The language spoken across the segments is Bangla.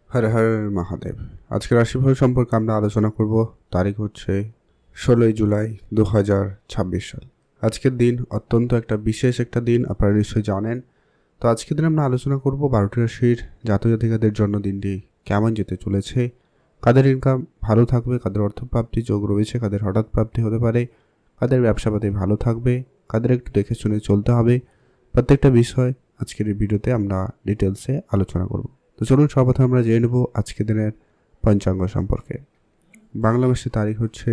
হর হর মহাদেব। আজকের রাশিফল সম্পর্কে আমরা আলোচনা করব। তারিখ হচ্ছে 16 জুলাই 2026 সাল। আজকের দিন অত্যন্ত একটা বিশেষ একটা দিন, আপনারা নিশ্চয়ই জানেন। তো আজকের দিন আমরা আলোচনা করব 12টি রাশির জাতজাতিকাদের জন্য দিনটি কেমন যেতে চলেছে, কাদের ইনকাম ভালো থাকবে, কাদের অর্থপ্রাপ্তি যোগ রয়েছে, কাদের হঠাৎ প্রাপ্তি হতে পারে, কাদের ব্যবসাপাতি ভালো থাকবে, কাদের একটু দেখে শুনে চলতে হবে। প্রত্যেকটা বিষয় আজকের এই ভিডিওতে আমরা ডিটেলসে আলোচনা করব। তো চলুন সর্বপ্রথম আমরা জেনে নেব আজকের দিনের পঞ্চাঙ্গ সম্পর্কে। বাংলা মাসের তারিখ হচ্ছে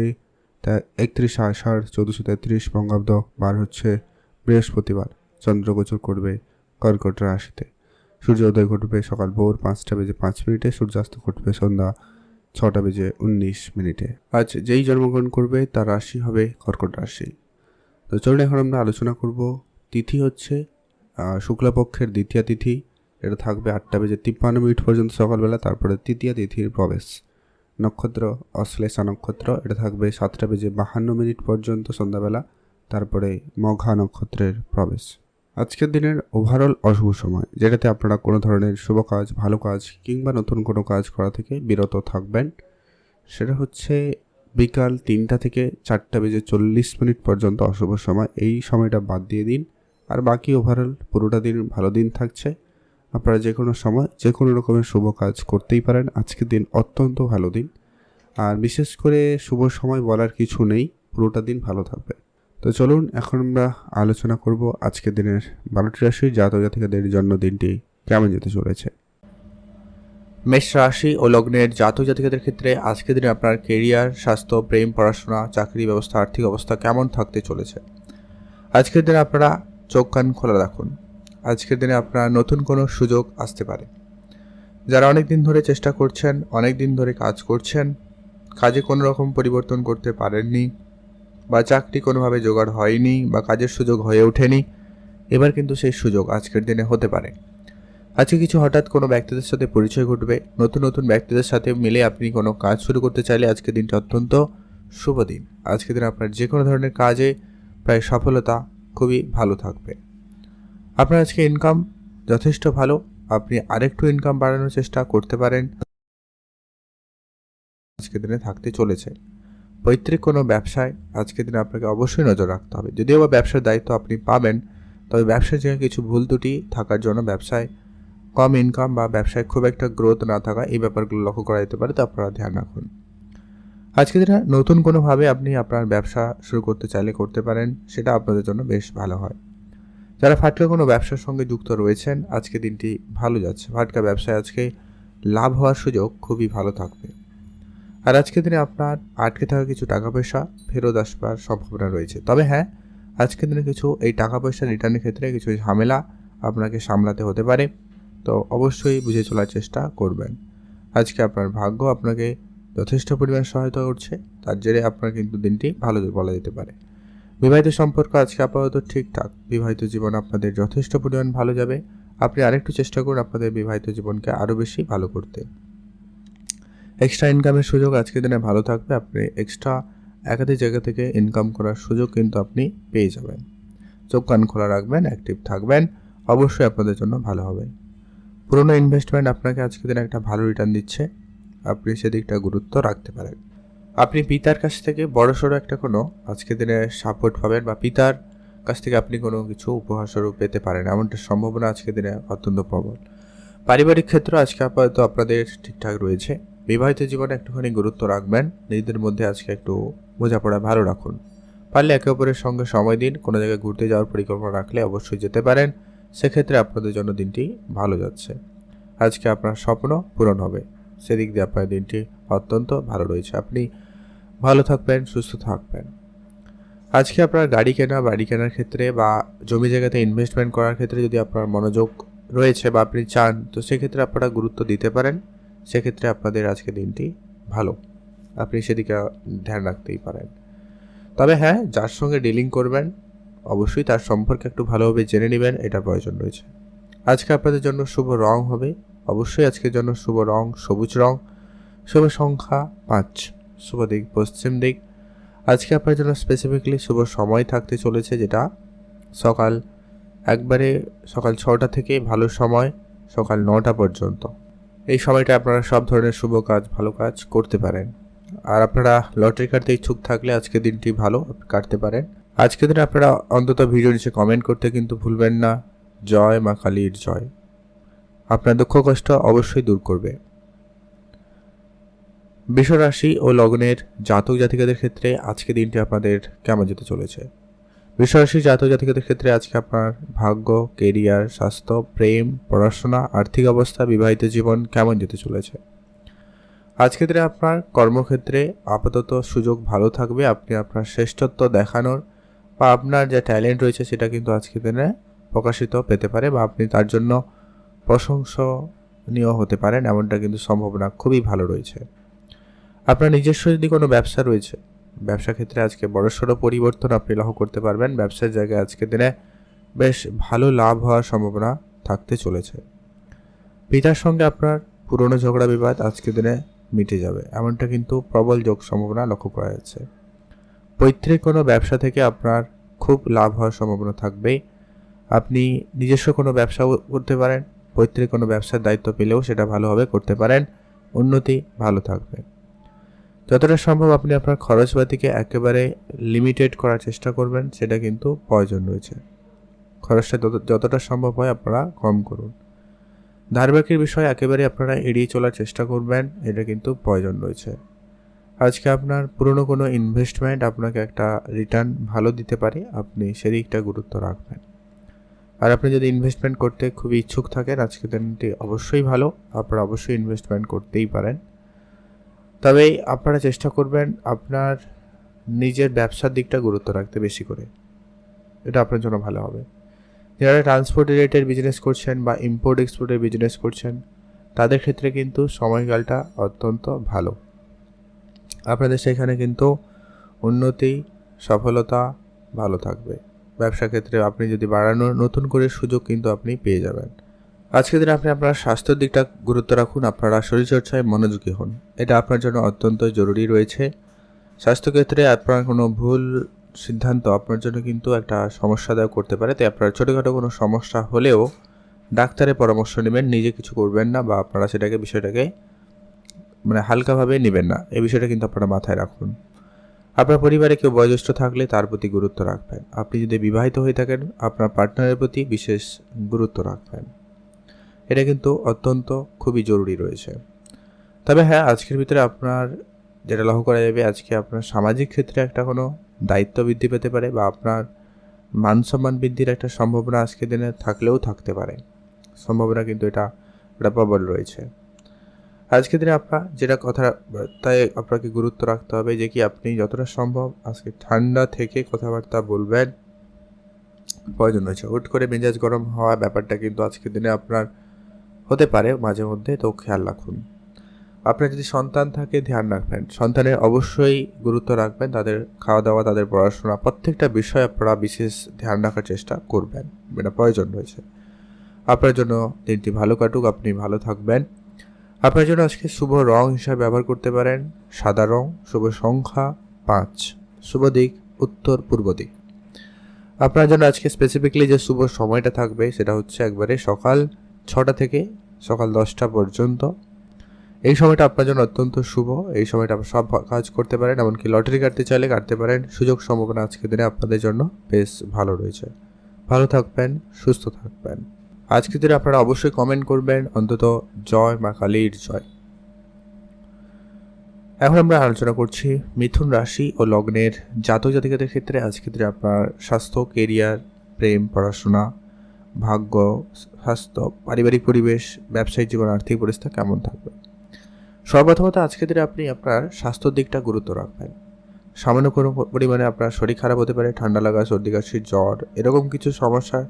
31/8/1433 বঙ্গাব্দ, বার হচ্ছে বৃহস্পতিবার। চন্দ্রগোচর করবে কর্কট রাশিতে। সূর্যোদয় ঘটবে সকাল ভোর 5টা বেজে 5 মিনিটে, সূর্যাস্ত ঘটবে সন্ধ্যা 6টা বেজে 19 মিনিটে। আজ যেই জন্মগ্রহণ করবে তার রাশি হবে কর্কট রাশি। তো চলুন এখন আমরা আলোচনা করব। তিথি হচ্ছে শুক্লাপক্ষের দ্বিতীয় তিথি, এটা থাকবে 8টা বেজে 53 মিনিট পর্যন্ত সকালবেলা, তারপরে তৃতীয় তিথির প্রবেশ। নক্ষত্র অশ্লেষা নক্ষত্র, এটা থাকবে 7টা বেজে 52 মিনিট পর্যন্ত সন্ধ্যাবেলা, তারপরে মঘা নক্ষত্রের প্রবেশ। আজকের দিনের ওভারঅল অশুভ সময়, যেটাতে আপনারা কোনো ধরনের শুভ কাজ, ভালো কাজ কিংবা নতুন কোনো কাজ করা থেকে বিরত থাকবেন, সেটা হচ্ছে বিকাল 3টা থেকে 4টা বেজে 40 মিনিট পর্যন্ত অশুভ সময়। এই সময়টা বাদ দিয়ে দিন, আর বাকি ওভারঅল পুরোটা দিন ভালো দিন থাকছে। আপনারা যে কোনো সময় যে কোনো রকমের শুভ কাজ করতেই পারেন। আজকের দিন অত্যন্ত ভালো দিন, আর বিশেষ করে শুভ সময় বলার কিছু নেই, পুরোটা দিন ভালো থাকবে। তো চলুন এখন আমরা আলোচনা করব আজকের দিনের 12টি রাশির জাতজাতিকাদের জন্য দিনটি কেমন যেতে চলেছে। মেষ রাশি ও লগ্নের জাতক জাতিকাদের ক্ষেত্রে আজকের দিনে আপনার কেরিয়ার, স্বাস্থ্য, প্রেম, পড়াশোনা, চাকরি ব্যবস্থা, আর্থিক অবস্থা কেমন থাকতে চলেছে। আজকের দিনে আপনারা চোখ কান খোলা রাখুন। আজকের দিনে আপনার নতুন কোনো সুযোগ আসতে পারে। যারা অনেক দিন ধরে চেষ্টা করছেন, অনেক দিন ধরে কাজ করছেন, কাজে কোনো রকম পরিবর্তন করতে পারেননি, বা চাকরি কোনোভাবে জোগাড় হয়নি, বা কাজের সুযোগ হয়ে ওঠেনি, এবার কিন্তু সেই সুযোগ আজকের দিনে হতে পারে। আজকে কিছু হঠাৎ কোনো ব্যক্তিদের সাথে পরিচয় ঘটবে। নতুন নতুন ব্যক্তিদের সাথে মিলে আপনি কোনো কাজ শুরু করতে চাইলে আজকের দিনটা অত্যন্ত শুভ দিন। আজকের দিন আপনার যে কোনো ধরনের কাজে প্রায় সফলতা খুবই ভালো থাকবে। আপনার আজকে ইনকাম যথেষ্ট ভালো, আপনি আরেকটু ইনকাম বাড়ানোর চেষ্টা করতে পারেন। আজকের দিনে থাকতে চলেছে পৈতৃক কোনো ব্যবসায় আজকের দিনে আপনাকে অবশ্যই নজর রাখতে হবে। যদিও বা ব্যবসার দায়িত্ব আপনি পাবেন, তবে ব্যবসার জায়গায় কিছু ভুল ত্রুটি থাকার জন্য ব্যবসায় কম ইনকাম বা ব্যবসায় খুব একটা গ্রোথ না থাকা, এই ব্যাপারগুলো লক্ষ্য করা যেতে পারে, তো আপনারা ধ্যান রাখুন। আজকে দিনে নতুন কোনোভাবে আপনি আপনার ব্যবসা শুরু করতে চাইলে করতে পারেন, সেটা আপনাদের জন্য বেশ ভালো হয়। যারা ফাটকা কোনো ব্যবসার সঙ্গে যুক্ত রয়েছেন, আজকে দিনটি ভালো যাচ্ছে। ফাটকা ব্যবসায় আজকে লাভ হওয়ার সুযোগ খুবই ভালো থাকবে। আর আজকের দিনে আপনার আটকে থাকা কিছু টাকা পয়সা ফেরত আসবার সম্ভাবনা রয়েছে। তবে হ্যাঁ, আজকের দিনে কিছু এই টাকা পয়সা রিটার্নের ক্ষেত্রে কিছু ঝামেলা আপনাকে সামলাতে হতে পারে, তো অবশ্যই বুঝে চলার চেষ্টা করবেন। আজকে আপনার ভাগ্য আপনাকে যথেষ্ট পরিমাণ সহায়তা করছে, তার জেরে আপনার কিন্তু দিনটি ভালো বলা যেতে পারে। বিবাহিত সম্পর্ক আজকে আপাতত ঠিকঠাক। বিবাহিত জীবন আপনাদের যথেষ্ট পরিমাণ ভালো যাবে। আপনি আরেকটু চেষ্টা করুন আপনাদের বিবাহিত জীবনকে আরও বেশি ভালো করতে। এক্সট্রা ইনকামের সুযোগ আজকের দিনে ভালো থাকবে। আপনি এক্সট্রা একাধিক জায়গা থেকে ইনকাম করার সুযোগ কিন্তু আপনি পেয়ে যাবেন। চোখ কান খোলা রাখবেন, অ্যাক্টিভ থাকবেন, অবশ্যই আপনাদের জন্য ভালো হবে। পুরনো ইনভেস্টমেন্ট আপনাকে আজকের দিনে একটা ভালো রিটার্ন দিচ্ছে, আপনি সেদিকটা গুরুত্ব রাখতে পারেন। আপনি পিতার কাছ থেকে বড়সড় একটা কোনো আজকের দিনে সাপোর্ট পাবেন, বা পিতার কাছ থেকে আপনি কোনো কিছু উপহার স্বরূপ পেতে পারেন, এমনটা সম্ভাবনা আজকের দিনে অত্যন্ত প্রবল। পারিবারিক ক্ষেত্র আজকে আপাতত আপনাদের ঠিকঠাক রয়েছে। বিবাহিত জীবনে একটুখানি গুরুত্ব রাখবেন, নিজেদের মধ্যে আজকে একটু বোঝাপড়া ভালো রাখুন। পারলে একে অপরের সঙ্গে সময় দিন। কোনো জায়গায় ঘুরতে যাওয়ার পরিকল্পনা রাখলে অবশ্যই যেতে পারেন, সেক্ষেত্রে আপনাদের জন্য দিনটি ভালো যাচ্ছে। আজকে আপনার স্বপ্ন পূরণ হবে, সেদিক দিয়ে আপনার দিনটি অত্যন্ত ভালো রয়েছে। আপনি ভালো থাকবেন, সুস্থ থাকবেন। আজকে আপনার গাড়ি কেনা, বাড়ি কেনার ক্ষেত্রে বা জমি জায়গাতে ইনভেস্টমেন্ট করার ক্ষেত্রে যদি আপনার মনোযোগ রয়েছে বা আপনি চান, তো সেক্ষেত্রে আপনারা গুরুত্ব দিতে পারেন। সেক্ষেত্রে আপনাদের আজকে দিনটি ভালো, আপনি সেদিকে ধ্যান রাখতেই পারেন। তবে হ্যাঁ, যার সঙ্গে ডিলিং করবেন অবশ্যই তার সম্পর্কে একটু ভালোভাবে জেনে নেবেন, এটা প্রয়োজন রয়েছে। আজকে আপনাদের জন্য শুভ রং হবে, অবশ্যই আজকের জন্য শুভ রং সবুজ রং, শুভ সংখ্যা 5, শুভ দিক পশ্চিম দিক। আজকে আপনার জন্য স্পেসিফিকলি শুভ সময় থাকতে চলেছে, যেটা সকাল 6টা থেকে ভালো সময় সকাল 9টা পর্যন্ত। এই সময়টা আপনারা সব ধরনের শুভ কাজ, ভালো কাজ করতে পারেন। আর আপনারা লটারি কাটতে ইচ্ছুক থাকলে আজকের দিনটি ভালো, কাটতে পারেন। আজকের দিনে আপনারা অন্তত ভিডিও নিচে কমেন্ট করতে কিন্তু ভুলবেন না, জয় মা কালীর জয়। আপনার দুঃখ কষ্ট অবশ্যই দূর করবে। বৃষ রাশি ও লগ্নের জাতক জাতিকাদের ক্ষেত্রে আজকে দিনটি আপনাদের কেমন যেতে চলেছে? বৃষ রাশি জাতক জাতিকাদের ক্ষেত্রে আজকে আপনার ভাগ্য, কেরিয়ার, স্বাস্থ্য, প্রেম, পড়াশোনা, আর্থিক অবস্থা, বিবাহিত জীবন কেমন যেতে চলেছে? আজকে দিনে আপনার কর্মক্ষেত্রে আপাতত সুযোগ ভালো থাকবে। আপনি আপনার শ্রেষ্ঠত্ব দেখানোর বা আপনার যে ট্যালেন্ট রয়েছে সেটা কিন্তু আজকে দিনে প্রকাশিত পেতে পারে, বা আপনি তার জন্য প্রশংসনীয় হতে পারেন, এমনটা কিন্তু সম্ভাবনা খুবই ভালো রয়েছে। আপনার নিজস্ব যদি কোনো ব্যবসা রয়েছে, ব্যবসা ক্ষেত্রে আজকে বড়সড় পরিবর্তন আপনি লক্ষ্য করতে পারবেন। ব্যবসার জায়গায় আজকের দিনে বেশ ভালো লাভ হওয়ার সম্ভাবনা থাকতে চলেছে। পিতার সঙ্গে আপনার পুরনো ঝগড়া বিবাদ আজকের দিনে মিটে যাবে, এমনটা কিন্তু প্রবল যোগ সম্ভাবনা লক্ষ্য করা যাচ্ছে। পৈতৃক কোনো ব্যবসা থেকে আপনার খুব লাভ হওয়ার সম্ভাবনা থাকবে। আপনি নিজস্ব কোনো ব্যবসাও করতে পারেন, পৈতৃক কোনো ব্যবসার দায়িত্ব পেলেও সেটা ভালোভাবে করতে পারেন, উন্নতি ভালো থাকবে। যতটা সম্ভব আপনি আপনার খরচপাতিকে একেবারে লিমিটেড করার চেষ্টা করবেন, সেটা কিন্তু প্রয়োজন রয়েছে। খরচটা যতটা সম্ভব হয় আপনারা কম করুন। ধারবাকির বিষয় একেবারে আপনারা এড়িয়ে চলার চেষ্টা করবেন, এটা কিন্তু প্রয়োজন রয়েছে। আজকে আপনার পুরনো কোনো ইনভেস্টমেন্ট আপনাকে একটা রিটার্ন ভালো দিতে পারে, আপনি সেদিকটা গুরুত্ব রাখবেন। আর আপনি যদি ইনভেস্টমেন্ট করতে খুবই ইচ্ছুক থাকেন, আজকের দিনটি অবশ্যই ভালো, আপনারা অবশ্যই ইনভেস্টমেন্ট করতেই পারেন। তবে আপনারা চেষ্টা করবেন আপনার নিজের ব্যবসার দিকটা গুরুত্ব রাখতে বেশি করে, এটা আপনার জন্য ভালো হবে। যারা ট্রান্সপোর্ট রিলেটেড বিজনেস করছেন বা ইম্পোর্ট এক্সপোর্টের বিজনেস করছেন, তাদের ক্ষেত্রে কিন্তু সময়কালটা অত্যন্ত ভালো। আপনাদের সেখানে কিন্তু উন্নতি, সফলতা ভালো থাকবে। ব্যবসা ক্ষেত্রে আপনি যদি বাড়ানোর নতুন করে সুযোগ কিন্তু আপনি পেয়ে যাবেন। আজকের দিনে আপনি আপনার স্বাস্থ্যের দিকটা গুরুত্ব রাখুন, আপনারা শরীরচর্চায় মনোযোগী হন, এটা আপনার জন্য অত্যন্ত জরুরি রয়েছে। স্বাস্থ্যক্ষেত্রে আপনার কোনো ভুল সিদ্ধান্ত আপনার জন্য কিন্তু একটা সমস্যাদায়ক করতে পারে, তাই আপনার ছোটোখাটো কোনো সমস্যা হলেও ডাক্তারের পরামর্শ নেবেন, নিজে কিছু করবেন না, বা আপনারা বিষয়টাকে হালকাভাবে নেবেন না, এই বিষয়টা কিন্তু আপনারা মাথায় রাখুন। আপনার পরিবারে কেউ বয়োজ্যেষ্ঠ থাকলে তার প্রতি গুরুত্ব রাখবেন। আপনি যদি বিবাহিত হয়ে থাকেন, আপনার পার্টনারের প্রতি বিশেষ গুরুত্ব রাখবেন, এটা কিন্তু অত্যন্ত খুবই জরুরি রয়েছে। তবে হ্যাঁ, আজকের ভিতরে আপনার যেটা লক্ষ্য করা যাবে, আজকে আপনার সামাজিক ক্ষেত্রে একটা কোনো দায়িত্ব বৃদ্ধি পেতে পারে, বা আপনার মান সম্মান বৃদ্ধির একটা সম্ভাবনা আজকের দিনে থাকলেও থাকতে পারে, সম্ভাবনা কিন্তু এটা প্রবল রয়েছে। আজকের দিনে আপনার যেটা কথা, তাই আপনাকে গুরুত্ব রাখতে হবে যে কি আপনি যতটা সম্ভব আজকে ঠান্ডা থেকে কথাবার্তা বলবেন, প্রয়োজন রয়েছে। হুট করে মেজাজ গরম হওয়া ব্যাপারটা কিন্তু আজকের দিনে আপনার হতে পারে মাঝে মধ্যে, তো খেয়াল রাখুন। আপনার যদি সন্তান থাকে, ধ্যান রাখবেন, সন্তানের অবশ্যই গুরুত্ব রাখবেন, তাদের খাওয়া দাওয়া, তাদের পড়াশোনা, প্রত্যেকটা বিষয় আপনারা বিশেষ ধ্যান রাখার চেষ্টা করবেন, এটা প্রয়োজন রয়েছে। আপনার জন্য দিনটি ভালো কাটুক, আপনি ভালো থাকবেন। আপনার জন্য আজকে শুভ রং হিসাবে ব্যবহার করতে পারেন সাদা রং, শুভ সংখ্যা 5, শুভ দিক উত্তর পূর্ব দিক। আপনার জন্য আজকে স্পেসিফিকলি যে শুভ সময়টা থাকবে সেটা হচ্ছে একবারে সকাল 6টা থেকে সকাল 10টা পর্যন্ত। এই সময়টা আপনার জন্য অত্যন্ত শুভ, এই সময়টা আপনি সব কাজ করতে পারেন, এমনকি লটারি কাটতে চাইলে কাটতে পারেন। সুযোগ সম্ভাবনা আজকের দিনে আপনাদের জন্য বেশ ভালো রয়েছে। ভালো থাকবেন, সুস্থ থাকবেন। আজকের দিনে আপনারা অবশ্যই কমেন্ট করবেন অন্তত জয় মা কালীর জয়। এখন আমরা আলোচনা করছি মিথুন রাশি ও লগ্নের জাতক জাতিকাদের ক্ষেত্রে আজকের দিনে আপনার স্বাস্থ্য, কেরিয়ার, প্রেম, পড়াশোনা, ভাগ্য, স্বাস্থ্য, পারিবারিক পরিবেশ, ব্যবসায়িক জীবন, আর্থিক পরিস্থিতি কেমন থাকবে। সর্বপ্রথমত আজকের দিনে আপনি আপনার স্বাস্থ্যের দিকটা গুরুত্ব রাখবেন। সামান্য কোনো পরিমাণে আপনার শরীর খারাপ হতে পারে, ঠান্ডা লাগা, সর্দি কাশি, জ্বর, এরকম কিছু সমস্যা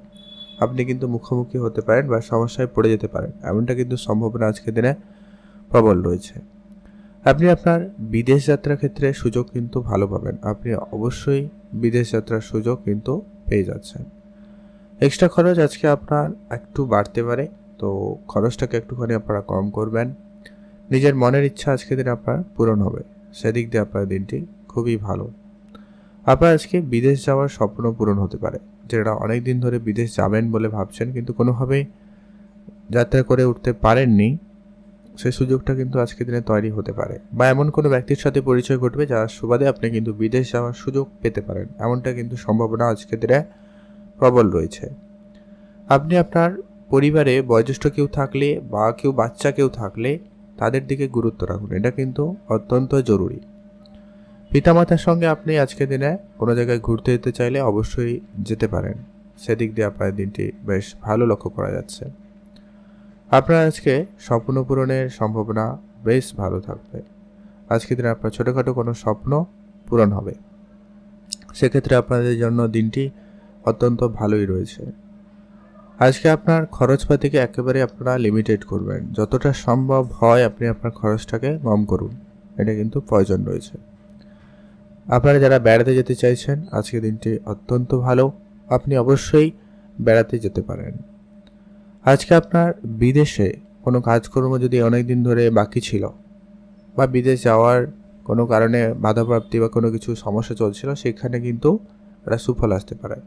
আপনি কিন্তু মুখোমুখি হতে পারেন বা সমস্যায় পড়ে যেতে পারেন, এমনটা কিন্তু সম্ভাবনা আজকের দিনে প্রবল রয়েছে। আপনি আপনার বিদেশ যাত্রার ক্ষেত্রে সুযোগ কিন্তু ভালো পাবেন, আপনি অবশ্যই বিদেশ যাত্রার সুযোগ কিন্তু পেয়ে যাচ্ছেন। এক্সট্রা খরচ আজকে আপনার একটু বাড়তে পারে, তো খরচটাকে একটুখানি আপনারা কম করবেন। নিজের মনের ইচ্ছা আজকে দিনে আপনার পূরণ হবে, সেদিক দিয়ে আপনার দিনটি খুবই ভালো। আপনার আজকে বিদেশ যাওয়ার স্বপ্ন পূরণ হতে পারে, যেটা অনেক দিন ধরে বিদেশ যাবেন বলে ভাবছেন কিন্তু কোনোভাবেই যাত্রা করে উঠতে পারেননি, সেই সুযোগটা কিন্তু আজকের দিনে তৈরি হতে পারে, বা এমন কোনো ব্যক্তির সাথে পরিচয় ঘটবে যার সুবাদে আপনি কিন্তু বিদেশ যাওয়ার সুযোগ পেতে পারেন, এমনটা কিন্তু সম্ভাবনা আজকের দিনে প্রবল রয়েছে। আপনি আপনার পরিবারে বয়োজ্যেষ্ঠ কেউ থাকলে বা বাচ্চা কেউ থাকলে তাদের দিকে গুরুত্ব রাখুন, এটা কিন্তু অত্যন্ত জরুরি। পিতামাতার সঙ্গে আপনি আজকের দিনে কোনো জায়গায় ঘুরতে যেতে চাইলে অবশ্যই যেতে পারেন, সেদিক দিয়ে আপনার দিনটি বেশ ভালো লক্ষ্য করা যাচ্ছে। আপনার আজকে স্বপ্ন পূরণের সম্ভাবনা বেশ ভালো থাকবে। আজকের দিনে আপনার ছোটোখাটো কোনো স্বপ্ন পূরণ হবে, সেক্ষেত্রে আপনাদের জন্য দিনটি অত্যন্ত ভালোই রয়েছে। আজকে আপনার খরচপাতিকে একেবারে আপনারা লিমিটেড করবেন, যতটা সম্ভব হয় আপনি আপনার খরচটাকে কম করুন, এটা কিন্তু প্রয়োজন রয়েছে। আপনারা যারা বেড়াতে যেতে চাইছেন আজকে দিনটি অত্যন্ত ভালো, আপনি অবশ্যই বেড়াতে যেতে পারেন। আজকে আপনার বিদেশে কোনো কাজকর্ম যদি অনেক দিন ধরে বাকি ছিল বা বিদেশ যাওয়ার কোনো কারণে বাধাপ্রাপ্তি বা কোনো কিছু সমস্যা চলছিল, সেখানে কিন্তু একটা সুফল আসতে পারে।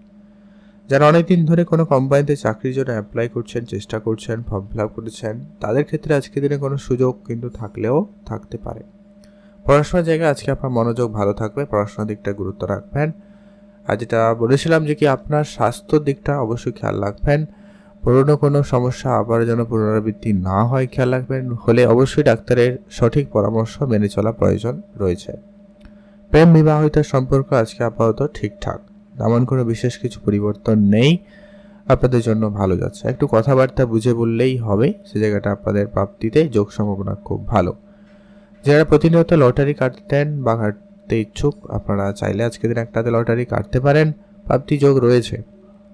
যারা অনেক দিন ধরে কোনো কোম্পানিতে চাকরির জন্য অ্যাপ্লাই করছেন, চেষ্টা করছেন, ফর্ম ফিল আপ করেছেন, তাদের ক্ষেত্রে আজকের দিনে কোনো সুযোগ কিন্তু থাকলেও থাকতে পারে। পড়াশোনার জায়গায় আজকে আপনার মনোযোগ ভালো থাকবে, পড়াশোনার দিকটা গুরুত্ব রাখবেন। আর যেটা বলেছিলাম যে কি আপনার স্বাস্থ্যর দিকটা অবশ্যই খেয়াল রাখবেন, পুরনো কোনো সমস্যা আবার যেন পুনরাবৃত্তি না হয় খেয়াল রাখবেন, হলে অবশ্যই ডাক্তারের সঠিক পরামর্শ মেনে চলা প্রয়োজন রয়েছে। প্রেম বিবাহিত সম্পর্ক আজকে আপাতত ঠিকঠাক, তেমন কোনো বিশেষ কিছু পরিবর্তন নেই, আপনাদের জন্য ভালো যাচ্ছে। একটু কথাবার্তা বুঝে বললেই হবে, সে জায়গাটা আপনাদের প্রাপ্তিতে যোগ সম্ভাবনা খুব ভালো। যারা প্রতিনিয়ত লটারি কাটতেন বা কাটতে ইচ্ছুক, আপনারা চাইলে আজকের দিন একটাতে লটারি কাটতে পারেন, প্রাপ্তি যোগ রয়েছে।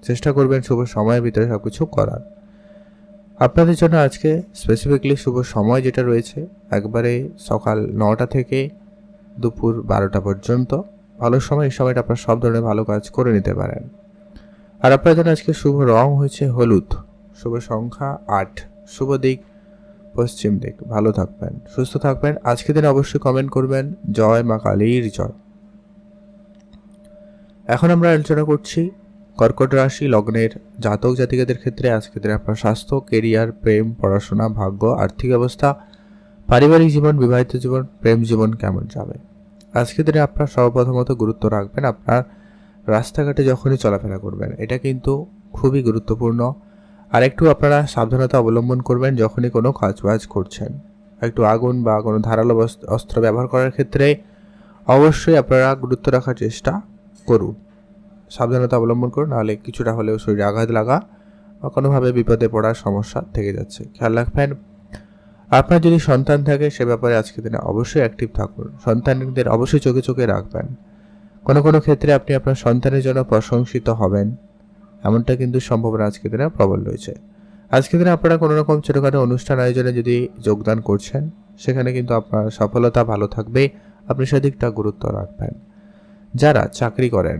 চেষ্টা করবেন শুভ সময়ের ভিতরে সব কিছু করার। আপনাদের জন্য আজকে স্পেসিফিকলি শুভ সময় যেটা রয়েছে একবারে সকাল 9টা থেকে দুপুর 12টা পর্যন্ত ভালো সময়। এই সময়টা আপনার সব ধরনের ভালো কাজ করে নিতে পারেন। আর আপনার জন্য আজকে শুভ রং হচ্ছে হলুদ, শুভ সংখ্যা 8, শুভ দিক পশ্চিম দিক। ভালো থাকবেন, সুস্থ থাকবেন। আজকে দিনে অবশ্যই কমেন্ট করবেন জয় মা কালীর জয়। এখন আমরা আলোচনা করছি কর্কট রাশি লগ্নের জাতক জাতিকাদের ক্ষেত্রে আজকে দিনে আপনার স্বাস্থ্য, কেরিয়ার, প্রেম, পড়াশোনা, ভাগ্য, আর্থিক অবস্থা, পারিবারিক জীবন, বিবাহিত জীবন, প্রেম জীবন কেমন যাবে। আজকে দিনে আপনার সর্বপ্রথমত গুরুত্ব রাখবেন আপনার রাস্তাঘাটে যখনই চলাফেরা করবেন, এটা কিন্তু খুবই গুরুত্বপূর্ণ। আর একটু আপনারা সাবধানতা অবলম্বন করবেন যখনই কোনো কাজবাজ করছেন। একটু আগুন বা কোনো ধারালো অস্ত্র ব্যবহার করার ক্ষেত্রে অবশ্যই আপনারা গুরুত্ব রাখার চেষ্টা করুন, সাবধানতা অবলম্বন করুন, নাহলে কিছুটা হলেও শরীরে আঘাত লাগা বা কোনোভাবে বিপদে পড়ার সমস্যা থেকে যাচ্ছে, খেয়াল রাখবেন। আপনার যদি সন্তান থাকে সে ব্যাপারে আজকের দিনে অবশ্যই অ্যাক্টিভ থাকুন, সন্তানদের অবশ্যই চোখে চোখে রাখবেন। কোনো কোনো ক্ষেত্রে আপনি আপনার সন্তানের জন্য প্রশংসিত হবেন, এমনটা কিন্তু সম্ভাবনা আজকের দিনে প্রবল রয়েছে। আজকের দিনে আপনারা কোনো রকম ছোটোখাটো অনুষ্ঠান আয়োজনে যদি যোগদান করছেন, সেখানে কিন্তু আপনার সফলতা ভালো থাকবে, আপনি সেদিকটা গুরুত্ব রাখবেন। যারা চাকরি করেন,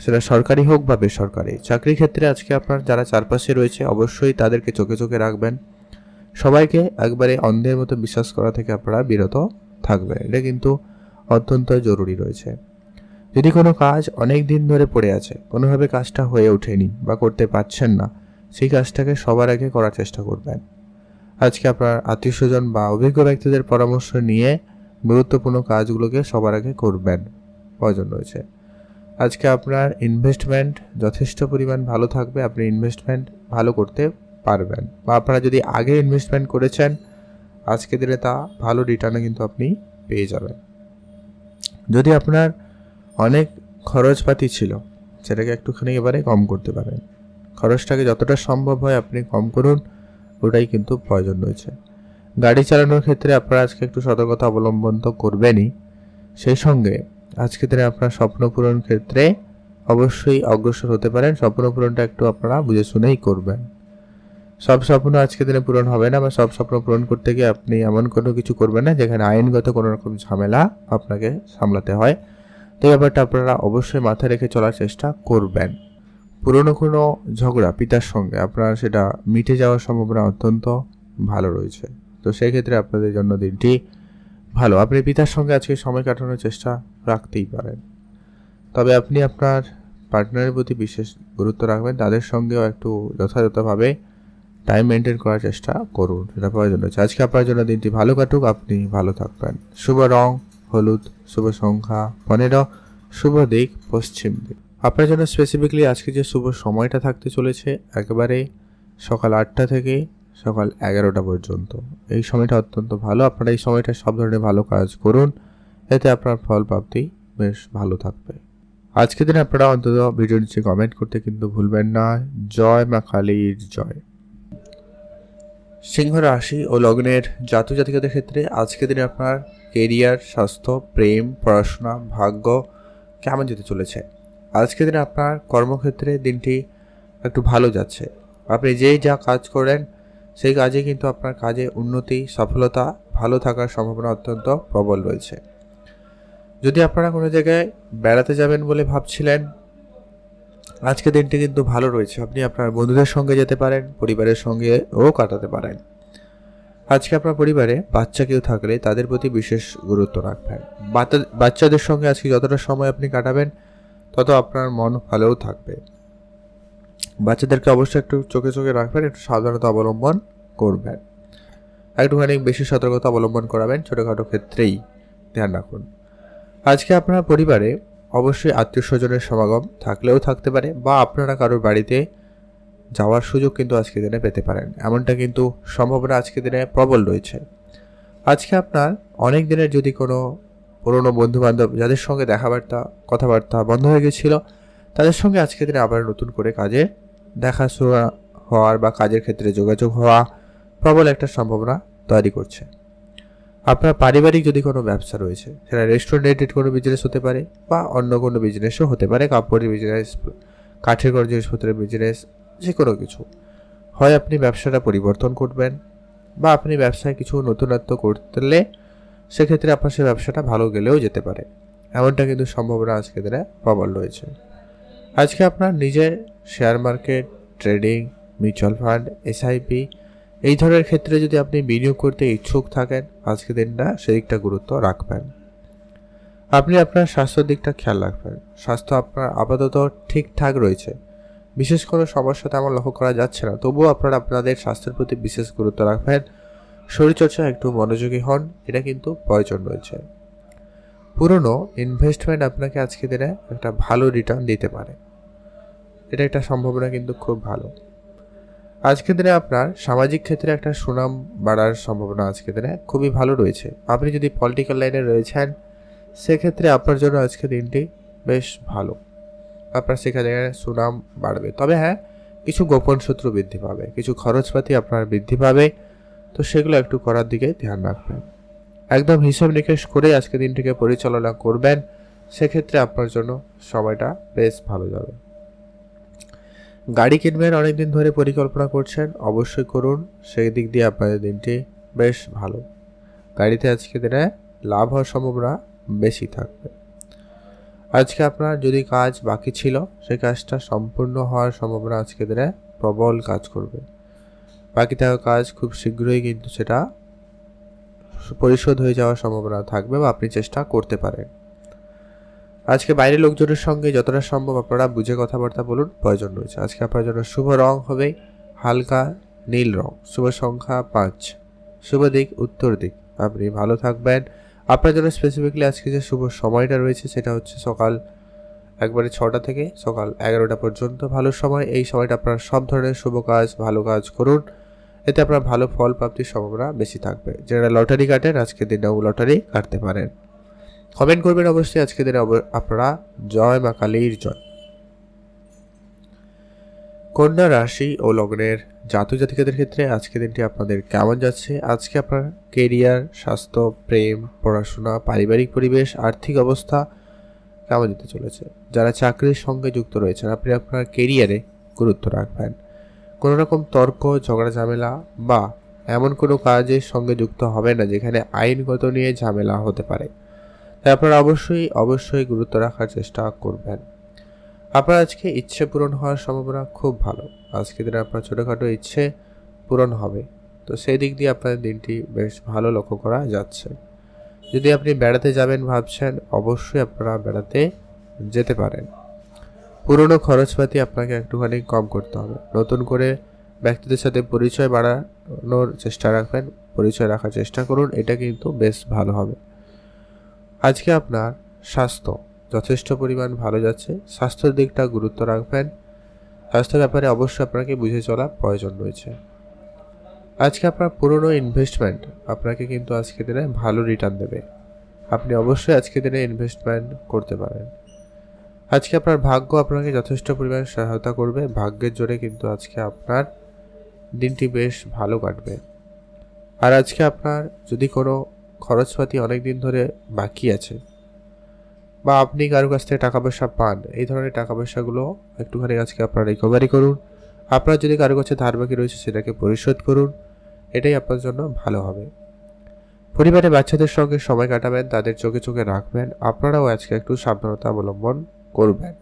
সেটা সরকারি হোক বা বেসরকারি, চাকরির ক্ষেত্রে আজকে আপনার যারা চারপাশে রয়েছে অবশ্যই তাদেরকে চোখে চোখে রাখবেন। সবাইকে একবারে অন্ধের মতো বিশ্বাস করা থেকে আপনারা বিরত থাকবেন, এটা কিন্তু অত্যন্ত জরুরি রয়েছে। যদি কোনো কাজ অনেক দিন ধরে পড়ে আছে, কোনোভাবে কাজটা হয়ে ওঠেনি বা করতে পারছেন না, সেই কাজটাকে সবার আগে করার চেষ্টা করবেন। আজকে আপনার আত্মীয় স্বজন বা অভিজ্ঞ ব্যক্তিদের পরামর্শ নিয়ে গুরুত্বপূর্ণ কাজগুলোকে সবার আগে করবেন, প্রয়োজন রয়েছে। আজকে আপনার ইনভেস্টমেন্ট যথেষ্ট পরিমাণ ভালো থাকবে, আপনি ইনভেস্টমেন্ট ভালো করতে পারবেন, বা আপনারা যদি আগে ইনভেস্টমেন্ট করেছেন আজকে দিলে তা ভালো রিটার্নে কিন্তু আপনি পেয়ে যাবেন। যদি আপনার অনেক খরচপাতি ছিল, সেটাকে একটুখানি এবারে কম করতে পারেন, খরচটাকে যতটা সম্ভব হয় আপনি কম করুন, ওটাই কিন্তু প্রয়োজন রয়েছে। গাড়ি চালানোর ক্ষেত্রে আপনারা আজকে একটু সতর্কতা অবলম্বন তো করবেনই, সেই সঙ্গে আজকে দিনে আপনার স্বপ্ন পূরণ ক্ষেত্রে অবশ্যই অগ্রসর হতে পারেন। স্বপ্ন পূরণটা একটু আপনারা বুঝে শুনেই করবেন। সব স্বপ্ন আজকে দিনে পূরণ হবে না, বা সব স্বপ্ন পূরণ করতে গিয়ে আপনি এমন কোনো কিছু করবেন না যেখানে আইনগত কোনো রকম ঝামেলা আপনাকে সামলাতে হয়। তো এই ব্যাপারটা আপনারা অবশ্যই মাথায় রেখে চলার চেষ্টা করবেন। পুরনো কোনো ঝগড়া পিতার সঙ্গে আপনার সেটা মিটে যাওয়ার সম্ভাবনা অত্যন্ত ভালো রয়েছে। তো সেই ক্ষেত্রে আপনাদের জন্য দিনটি ভালো, আপনি পিতার সঙ্গে আজকে সময় কাটানোর চেষ্টা রাখতেই পারেন। তবে আপনি আপনার পার্টনারের প্রতি বিশেষ গুরুত্ব রাখবেন, তাদের সঙ্গেও একটু যথাযথভাবে টাইম মেনটেন করার চেষ্টা করুন, সেটা প্রয়োজন রয়েছে। আজকে আপনার জন্য দিনটি ভালো কাটুক, আপনি ভালো থাকবেন। শুভ রং হলুদ, শুভ সংখ্যা 15, শুভ দিক পশ্চিম দিক। আপনার জন্য স্পেসিফিকলি আজকে যে শুভ সময়টা থাকতে চলেছে একেবারে সকাল 8টা থেকে সকাল 11টা পর্যন্ত। এই সময়টা অত্যন্ত ভালো, আপনারা এই সময়টা সব ধরনের ভালো কাজ করুন, এতে আপনার ফল প্রাপ্তি বেশ ভালো থাকবে। আজকের দিনে আপনারা অন্তত ভিডিও নিচে কমেন্ট করতে কিন্তু ভুলবেন না। জয় মা কালীর জয়। সিংহ রাশি ও লগ্নের জাতক জাতিকাদের ক্ষেত্রে আজকের দিনে আপনার কেরিয়ার, স্বাস্থ্য, প্রেম, পড়াশোনা, ভাগ্য কেমন যেতে চলেছে? আজকের দিনে আপনার কর্মক্ষেত্রে দিনটি একটু ভালো যাচ্ছে। আপনি যেই যা কাজ করেন সেই কাজে কিন্তু আপনার কাজে উন্নতি, সফলতা, ভালো থাকার সম্ভাবনা অত্যন্ত প্রবল রয়েছে। যদি আপনারা কোনো জায়গায় বেড়াতে যাবেন বলে ভাবছিলেন, আজকে দিনটি কিন্তু ভালো রয়েছে। আপনি আপনার বন্ধুদের সঙ্গে যেতে পারেন, পরিবারের সঙ্গেও কাটাতে পারেন। আজকে আপনার পরিবারে বাচ্চা কেউ থাকলে তাদের প্রতি বিশেষ গুরুত্ব রাখবেন। বাচ্চাদের সঙ্গে আজকে যতটা সময় আপনি কাটাবেন তত আপনার মন ভালোও থাকবে। বাচ্চাদেরকে অবশ্যই একটু চোখে চোখে রাখবেন, একটু সাবধানতা অবলম্বন করবেন, একটুখানি বেশি সতর্কতা অবলম্বন করাবেন, ছোটোখাটো ক্ষেত্রেই ধ্যান রাখুন। আজকে আপনার পরিবারে অবশ্যই আত্মীয় স্বজনের সমাগম থাকলেও থাকতে পারে, বা আপনারা কারোর বাড়িতে যাওয়ার সুযোগ কিন্তু আজকে দিনে পেতে পারেন, এমনটা কিন্তু সম্ভাবনা আজকে দিনে প্রবল রয়েছে। আজকে আপনার অনেক দিনের যদি কোনো পুরনো বন্ধুবান্ধব যাদের সঙ্গে কথাবার্তা বন্ধ হয়ে গেছিল, তাদের সঙ্গে আজকে দিনে আবার নতুন করে কাজে দেখাশোনা হওয়ার বা কাজের ক্ষেত্রে যোগাযোগ হওয়া প্রবল একটা সম্ভাবনা তৈরি করছে। আপনার পারিবারিক যদি কোনো ব্যবসা রয়েছে, সেটা রেস্টুরেন্ট রিলেটেড কোনো বিজনেস হতে পারে বা অন্য কোনো বিজনেসও হতে পারে, কাপড়ের বিজনেস, কাঠের কোনো জিনিসপত্রের বিজনেস, যে কোনো কিছু, হয় আপনি ব্যবসাটা পরিবর্তন করবেন বা আপনি ব্যবসায় কিছু নতুনত্ব করলে সেক্ষেত্রে আপনার সেই ব্যবসাটা ভালো গেলেও যেতে পারে, এমনটা কিন্তু সম্ভাবনা আজকে দিনে প্রবল রয়েছে। আজকে আপনার নিজের share market, trading, mutual fund, SIP এই ধরনের ক্ষেত্রে যদি আপনি বিনিয়োগ করতে ইচ্ছুক থাকেন, আজকে দিনটা সেদিকটা গুরুত্ব রাখবেন। আপনি আপনার স্বাস্থ্যের দিকটা খেয়াল রাখবেন। স্বাস্থ্য আপনার আপাতত ঠিকঠাক রয়েছে, বিশেষ কোনো সমস্যা তেমন লক্ষ্য করা যাচ্ছে না, তবুও আপনারা আপনাদের স্বাস্থ্যের প্রতি বিশেষ গুরুত্ব রাখবেন। শরীরচর্চা একটু মনোযোগী হন, এটা কিন্তু প্রয়োজন রয়েছে। পুরনো ইনভেস্টমেন্ট আপনাকে আজকে দিনে একটা ভালো রিটার্ন দিতে পারে, এটা একটা সম্ভাবনা কিন্তু খুব ভালো। আজকের দিনে আপনার সামাজিক ক্ষেত্রে একটা সুনাম বাড়ার সম্ভাবনা আজকের দিনে খুবই ভালো রয়েছে। আপনি যদি পলিটিক্যাল লাইনে রয়েছেন, সেক্ষেত্রে আপনার জন্য আজকে দিনটি বেশ ভালো, আপনার সেখানে সুনাম বাড়বে। তবে হ্যাঁ, কিছু গোপন শত্রু বৃদ্ধি পাবে, কিছু খরচপাতি আপনার বৃদ্ধি পাবে, তো সেগুলো একটু করার দিকে ধ্যান রাখবেন। একদম হিসাব নিকেশ করে আজকে দিনটিকে পরিচালনা করবেন, সেক্ষেত্রে আপনার জন্য সময়টা বেশ ভালো যাবে। গাড়ি কিনবেন, অনেকদিন ধরে পরিকল্পনা করছেন, অবশ্যই করুন, সেই দিক দিয়ে আপনাদের দিনটি বেশ ভালো। গাড়িতে আজকে দিনে লাভ হওয়ার সম্ভাবনা বেশি থাকবে। আজকে আপনার যদি কাজ বাকি ছিল, সেই কাজটা সম্পূর্ণ হওয়ার সম্ভাবনা আজকে দিনে প্রবল কাজ করবে। বাকি থাকা কাজ খুব শীঘ্রই কিন্তু সেটা পরিশোধ হয়ে যাওয়ার সম্ভাবনা থাকবে, বা আপনি চেষ্টা করতে পারেন। আজকে বাইরের লোকজনের সঙ্গে যতটা সম্ভব আপনারা বুঝে কথাবার্তা বলুন, প্রয়োজন রয়েছে। আজকে আপনার জন্য শুভ রং হবে হালকা নীল রং, শুভ সংখ্যা 5, শুভ দিক উত্তর দিক। আপনি ভালো থাকবেন। আপনার জন্য স্পেসিফিকলি আজকে যে শুভ সময়টা রয়েছে সেটা হচ্ছে সকাল 6টা থেকে সকাল 11টা পর্যন্ত ভালো সময়। এই সময়টা আপনার সব ধরনের শুভ কাজ, ভালো কাজ করুন, এতে আপনার ভালো ফল প্রাপ্তির সম্ভাবনা বেশি থাকবে। যারা লটারি কাটেন, আজকে দিনেও লটারি কাটতে পারেন। কমেন্ট করবেন অবশ্যই আজকে দিনে আপনারা জয় মা কালীর জয়। কন্যা রাশি ও লগ্নের জাতক জাতিকাদের ক্ষেত্রে আজকে দিনটি আপনাদের কেমন যাচ্ছে? আজকে আপনার কেরিয়ার, স্বাস্থ্য, প্রেম, পড়াশোনা, পারিবারিক পরিবেশ, আর্থিক অবস্থা কেমন যেতে চলেছে? যারা চাকরির সঙ্গে যুক্ত রয়েছেন, আপনি আপনার কেরিয়ারে গুরুত্ব রাখবেন। কোনো রকম তর্ক, ঝগড়া ঝামেলা বা এমন কোনো কাজের সঙ্গে যুক্ত হবে না যেখানে আইনগত নিয়ে ঝামেলা হতে পারে, তাই আপনারা অবশ্যই গুরুত্ব রাখার চেষ্টা করবেন। আপনার আজকে ইচ্ছে পূরণ হওয়ার সম্ভাবনা খুব ভালো। আজকে দিনে আপনার ছোটোখাটো ইচ্ছে পূরণ হবে, তো সেই দিক দিয়ে আপনাদের দিনটি বেশ ভালো লক্ষ্য করা যাচ্ছে। যদি আপনি বেড়াতে যাবেন ভাবছেন, অবশ্যই আপনারা বেড়াতে যেতে পারেন। পুরনো খরচপাতি আপনাকে একটুখানি কম করতে হবে, নতুন করে ব্যক্তিদের সাথে পরিচয় বাড়ানোর চেষ্টা রাখবেন, পরিচয় রাখার চেষ্টা করুন, এটা কিন্তু বেশ ভালো হবে। আজকে আপনার স্বাস্থ্য যথেষ্ট পরিমাণ ভালো যাচ্ছে, স্বাস্থ্যের দিকটা গুরুত্ব রাখবেন, স্বাস্থ্যের ব্যাপারে অবশ্যই আপনাকে বুঝে চলা প্রয়োজন রয়েছে। আজকে আপনার পুরনো ইনভেস্টমেন্ট আপনাকে কিন্তু আজকে দিনে ভালো রিটার্ন দেবে, আপনি অবশ্যই আজকে দিনে ইনভেস্টমেন্ট করতে পারেন। আজকে আপনার ভাগ্য আপনাকে যথেষ্ট পরিমাণ সহায়তা করবে, ভাগ্যের জোরে কিন্তু আজকে আপনার দিনটি বেশ ভালো কাটবে। আর আজকে আপনার যদি কোনো খরচপাতি অনেক দিন ধরে বাকি আছে বা আপনি কারো কাছ থেকে টাকা পয়সা পান, এই ধরনের টাকা পয়সাগুলো একটুখানি আজকে আপনার রিকভারি করুন। আপনার যদি কারো কাছে ধার বাকি রয়েছে সেটাকে পরিশোধ করুন, এটাই আপনার জন্য ভালো হবে। পরিবারে বাচ্চাদের সঙ্গে সময় কাটাবেন, তাদের চোখে চোখে রাখবেন, আপনারাও আজকে একটু সাবধানতা অবলম্বন করবেন।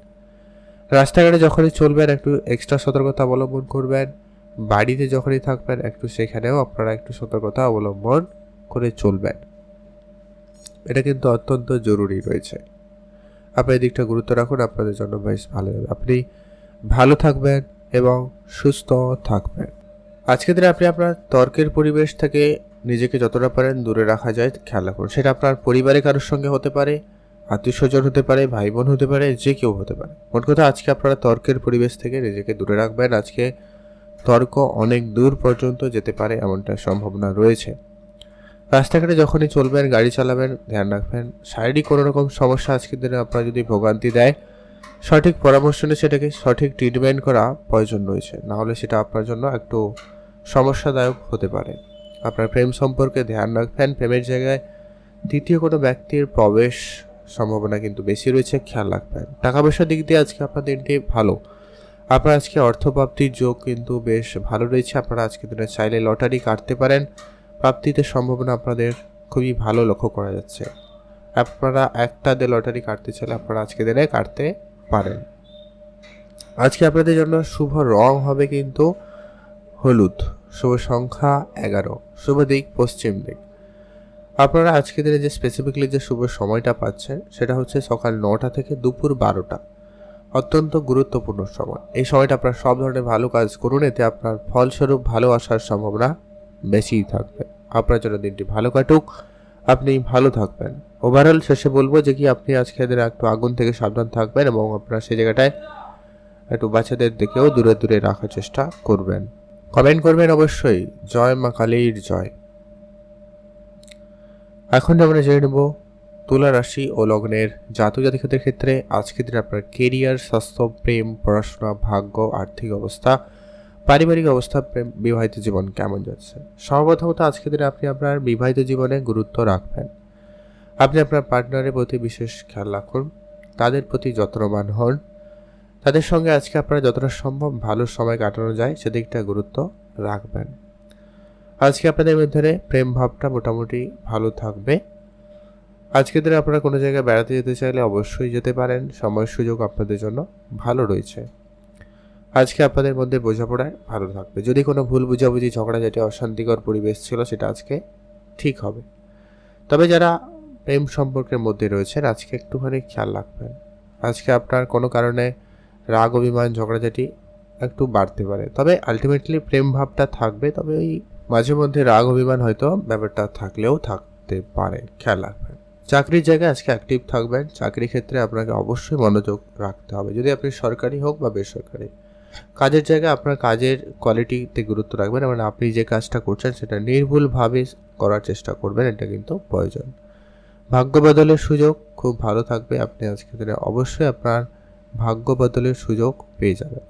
রাস্তাঘাটে যখনই চলবেন একটু এক্সট্রা সতর্কতা অবলম্বন করবেন, বাড়িতে যখনই থাকবেন একটু সেখানেও আপনারা একটু সতর্কতা অবলম্বন করে চলবেন, এটা কিন্তু অত্যন্ত জরুরি রয়েছে। আপনার দিকটা গুরুত্ব রাখুন, আপনাদের জন্য বেশ ভালো হবে, আপনি ভালো থাকবেন এবং সুস্থ থাকবেন। আজকের দিনে আপনি আপনার তর্কের পরিবেশ থেকে নিজেকে যতটা পারেন দূরে রাখা যায় খেয়াল রাখুন। সেটা আপনার পরিবারে কারোর সঙ্গে হতে পারে, আত্মীয় স্বজন হতে পারে, ভাই বোন হতে পারে, যে কেউ হতে পারে। মোট কথা আজকে আপনারা তর্কের পরিবেশ থেকে নিজেকে দূরে রাখবেন। আজকে তর্ক অনেক দূর পর্যন্ত যেতে পারে এমনটা সম্ভাবনা রয়েছে। রাস্তাঘাটে যখনই চলবেন, গাড়ি চালাবেন, ধ্যান রাখবেন শারীরিক কোনো রকম সমস্যা আজকের দিনে আপনার যদি ভোগান্তি দেয়, সঠিক পরামর্শ নিয়ে সেটাকে সঠিক ট্রিটমেন্ট করা প্রয়োজন রয়েছে, নাহলে সেটা আপনার জন্য একটু সমস্যাদায়ক হতে পারে। আপনার প্রেম সম্পর্কে ধ্যান রাখবেন, প্রেমের জায়গায় দ্বিতীয় কোনো ব্যক্তির প্রবেশ সম্ভাবনা কিন্তু বেশি রয়েছে, খেয়াল রাখবেন। টাকা পয়সার দিক দিয়ে আজকে আপনার দিনটি ভালো, আপনার আজকে অর্থপ্রাপ্তির যোগ কিন্তু বেশ ভালো রয়েছে। আপনারা আজকে দিনে চাইলে লটারি কাটতে পারেন, প্রাপ্তিতে সম্ভাবনা আপনাদের খুবই ভালো লক্ষ্য করা যাচ্ছে। আপনারা একটা দিয়ে লটারি কাটতে চাইলে আপনারা আজকে দিনে কাটতে পারেন। আজকে আপনাদের জন্য শুভ রং হবে কিন্তু হলুদ, শুভ সংখ্যা 11, শুভ দিক পশ্চিম দিক। আপনারা আজকে দিনে যে স্পেসিফিকলি যে শুভ সময়টা পাচ্ছেন সেটা হচ্ছে সকাল 9টা থেকে দুপুর 12টা, অত্যন্ত গুরুত্বপূর্ণ সময়। এই সময়টা আপনার সব ধরনের ভালো কাজ করুন, এতে আপনার ফলস্বরূপ ভালো আসার সম্ভাবনা বেশিই থাকবে। আপনার জন্য দিনটি ভালো কাটুক, আপনি ভালো থাকবেন। ওভারঅল শেষে বলবো যে কি আপনি আজকে দিনে একটু আগুন থেকে সাবধান থাকবেন এবং আপনার সেই জায়গাটায় একটু বাচ্চাদের দিকেও দূরে দূরে রাখার চেষ্টা করবেন। কমেন্ট করবেন অবশ্যই, জয় মা কালীর জয়। এখন আমরা জেনে নেব তুলা রাশি ও লগ্নের জাতক জাতিকাদের ক্ষেত্রে আজকের দিনে আপনার কেরিয়ার, স্বাস্থ্য, প্রেম, পড়াশোনা, ভাগ্য, আর্থিক অবস্থা, পারিবারিক অবস্থা, প্রেম, বিবাহিত জীবন কেমন যাচ্ছে। সর্বপ্রথমত আজকের দিনে আপনি আপনার বিবাহিত জীবনে গুরুত্ব রাখবেন। আপনি আপনার পার্টনারের প্রতি বিশেষ খেয়াল রাখুন, তাদের প্রতি যত্নবান হন, তাদের সঙ্গে আজকে আপনারা যতটা সম্ভব ভালো সময় কাটানো যায় সেদিকটা গুরুত্ব রাখবেন। আজকে আপনাদের মধ্যে প্রেম ভাবটা মোটামুটি ভালো থাকবে। আজকের দিনে আপনারা কোনো জায়গায় বেড়াতে যেতে চাইলে অবশ্যই যেতে পারেন, সময় সুযোগ আপনাদের জন্য ভালো রয়েছে। আজকে আপনাদের মধ্যে বোঝাপড়ায় ভালো থাকবে, যদি কোনো ভুল বুঝাবুঝি, ঝগড়া যেটা অশান্তিকর পরিবেশ ছিল সেটা আজকে ঠিক হবে। তবে যারা প্রেম সম্পর্কের মধ্যে রয়েছেন আজকে একটুখানি খেয়াল রাখবেন। আজকে আপনার কোনো কারণে রাগ, অভিমান, ঝগড়াঝাটি একটু বাড়তে পারে, তবে আলটিমেটলি প্রেম ভাবটা থাকবে। তবে ওই মাঝে মধ্যে রাগ অভিমান হয়তো ব্যাপারটা থাকলেও থাকতে পারে, খেয়াল রাখবেন। চাকরির জায়গায় আজকে অ্যাক্টিভ থাকবেন, চাকরি ক্ষেত্রে আপনাকে অবশ্যই মনোযোগ রাখতে হবে, যদি আপনি সরকারি হোক বা বেসরকারি। কাজের জায়গায় আপনার কাজের কোয়ালিটিতে গুরুত্ব রাখবেন, মানে আপনি যে কাজটা করছেন সেটা নির্ভুলভাবে করার চেষ্টা করবেন, এটা কিন্তু প্রয়োজন। ভাগ্য বদলের সুযোগ খুব ভালো থাকবে, আপনি আজকে দিনে অবশ্যই আপনার ভাগ্য বদলের সুযোগ পেয়ে যাবেন।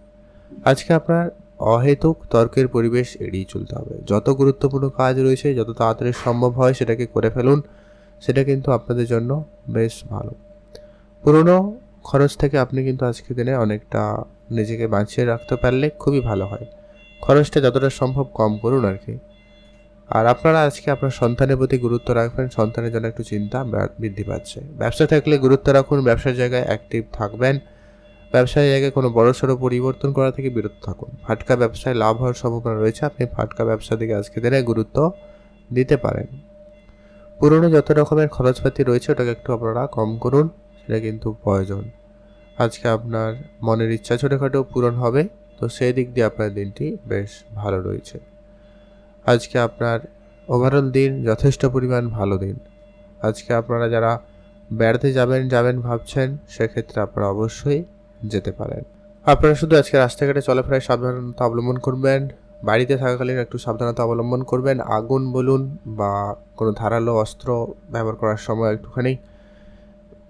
আজকে আপনার অহেতুক তর্কের পরিবেশ এড়িয়ে চলতে হবে, যত গুরুত্বপূর্ণ কাজ রয়েছে যত তাড়াতাড়ি সম্ভব হয় সেটাকে করে ফেলুন, সেটা কিন্তু আপনাদের জন্য বেশ ভালো। পুরনো খরচ থেকে আপনি কিন্তু আজকের দিনে অনেকটা নিজেকে বাঁচিয়ে রাখতে পারলে খুবই ভালো হয়, খরচটা যতটা সম্ভব কম করুন আর কি। আর আপনারা আজকে আপনার সন্তানের প্রতি গুরুত্ব রাখবেন, সন্তানের জন্য একটু চিন্তা বৃদ্ধি পাচ্ছে। ব্যবসা থাকলে গুরুত্ব রাখুন, ব্যবসার জায়গায় অ্যাক্টিভ থাকবেন, ব্যবসায় জায়গায় কোনো বড়সড় পরিবর্তন করা থেকে বিরত থাকুন। ফাটকা ব্যবসায় লাভ হওয়ার সম্ভাবনা রয়েছে, আপনি ফাটকা ব্যবসা দিকে আজকে দিনে গুরুত্ব দিতে পারেন। পুরনো যত রকমের খরচপাতি রয়েছে ওটাকে একটু আপনারা কম করুন, সেটা কিন্তু প্রয়োজন। আজকে আপনার মনের ইচ্ছা ছোটোখাটো পূরণ হবে, তো সেই দিক দিয়ে আপনার দিনটি বেশ ভালো রয়েছে। আজকে আপনার ওভারঅল দিন যথেষ্ট পরিমাণ ভালো দিন। আজকে আপনারা যারা বেড়াতে যাবেন ভাবছেন, সেক্ষেত্রে আপনারা অবশ্যই যেতে পারেন। আপনারা শুধু আজকে রাস্তাঘাটে চলাফেরায় সাবধানতা অবলম্বন করবেন। বাড়িতে থাকাকালীন একটু সাবধানতা অবলম্বন করবেন। আগুন বলুন বা কোনো ধারালো অস্ত্র ব্যবহার করার সময় একটুখানি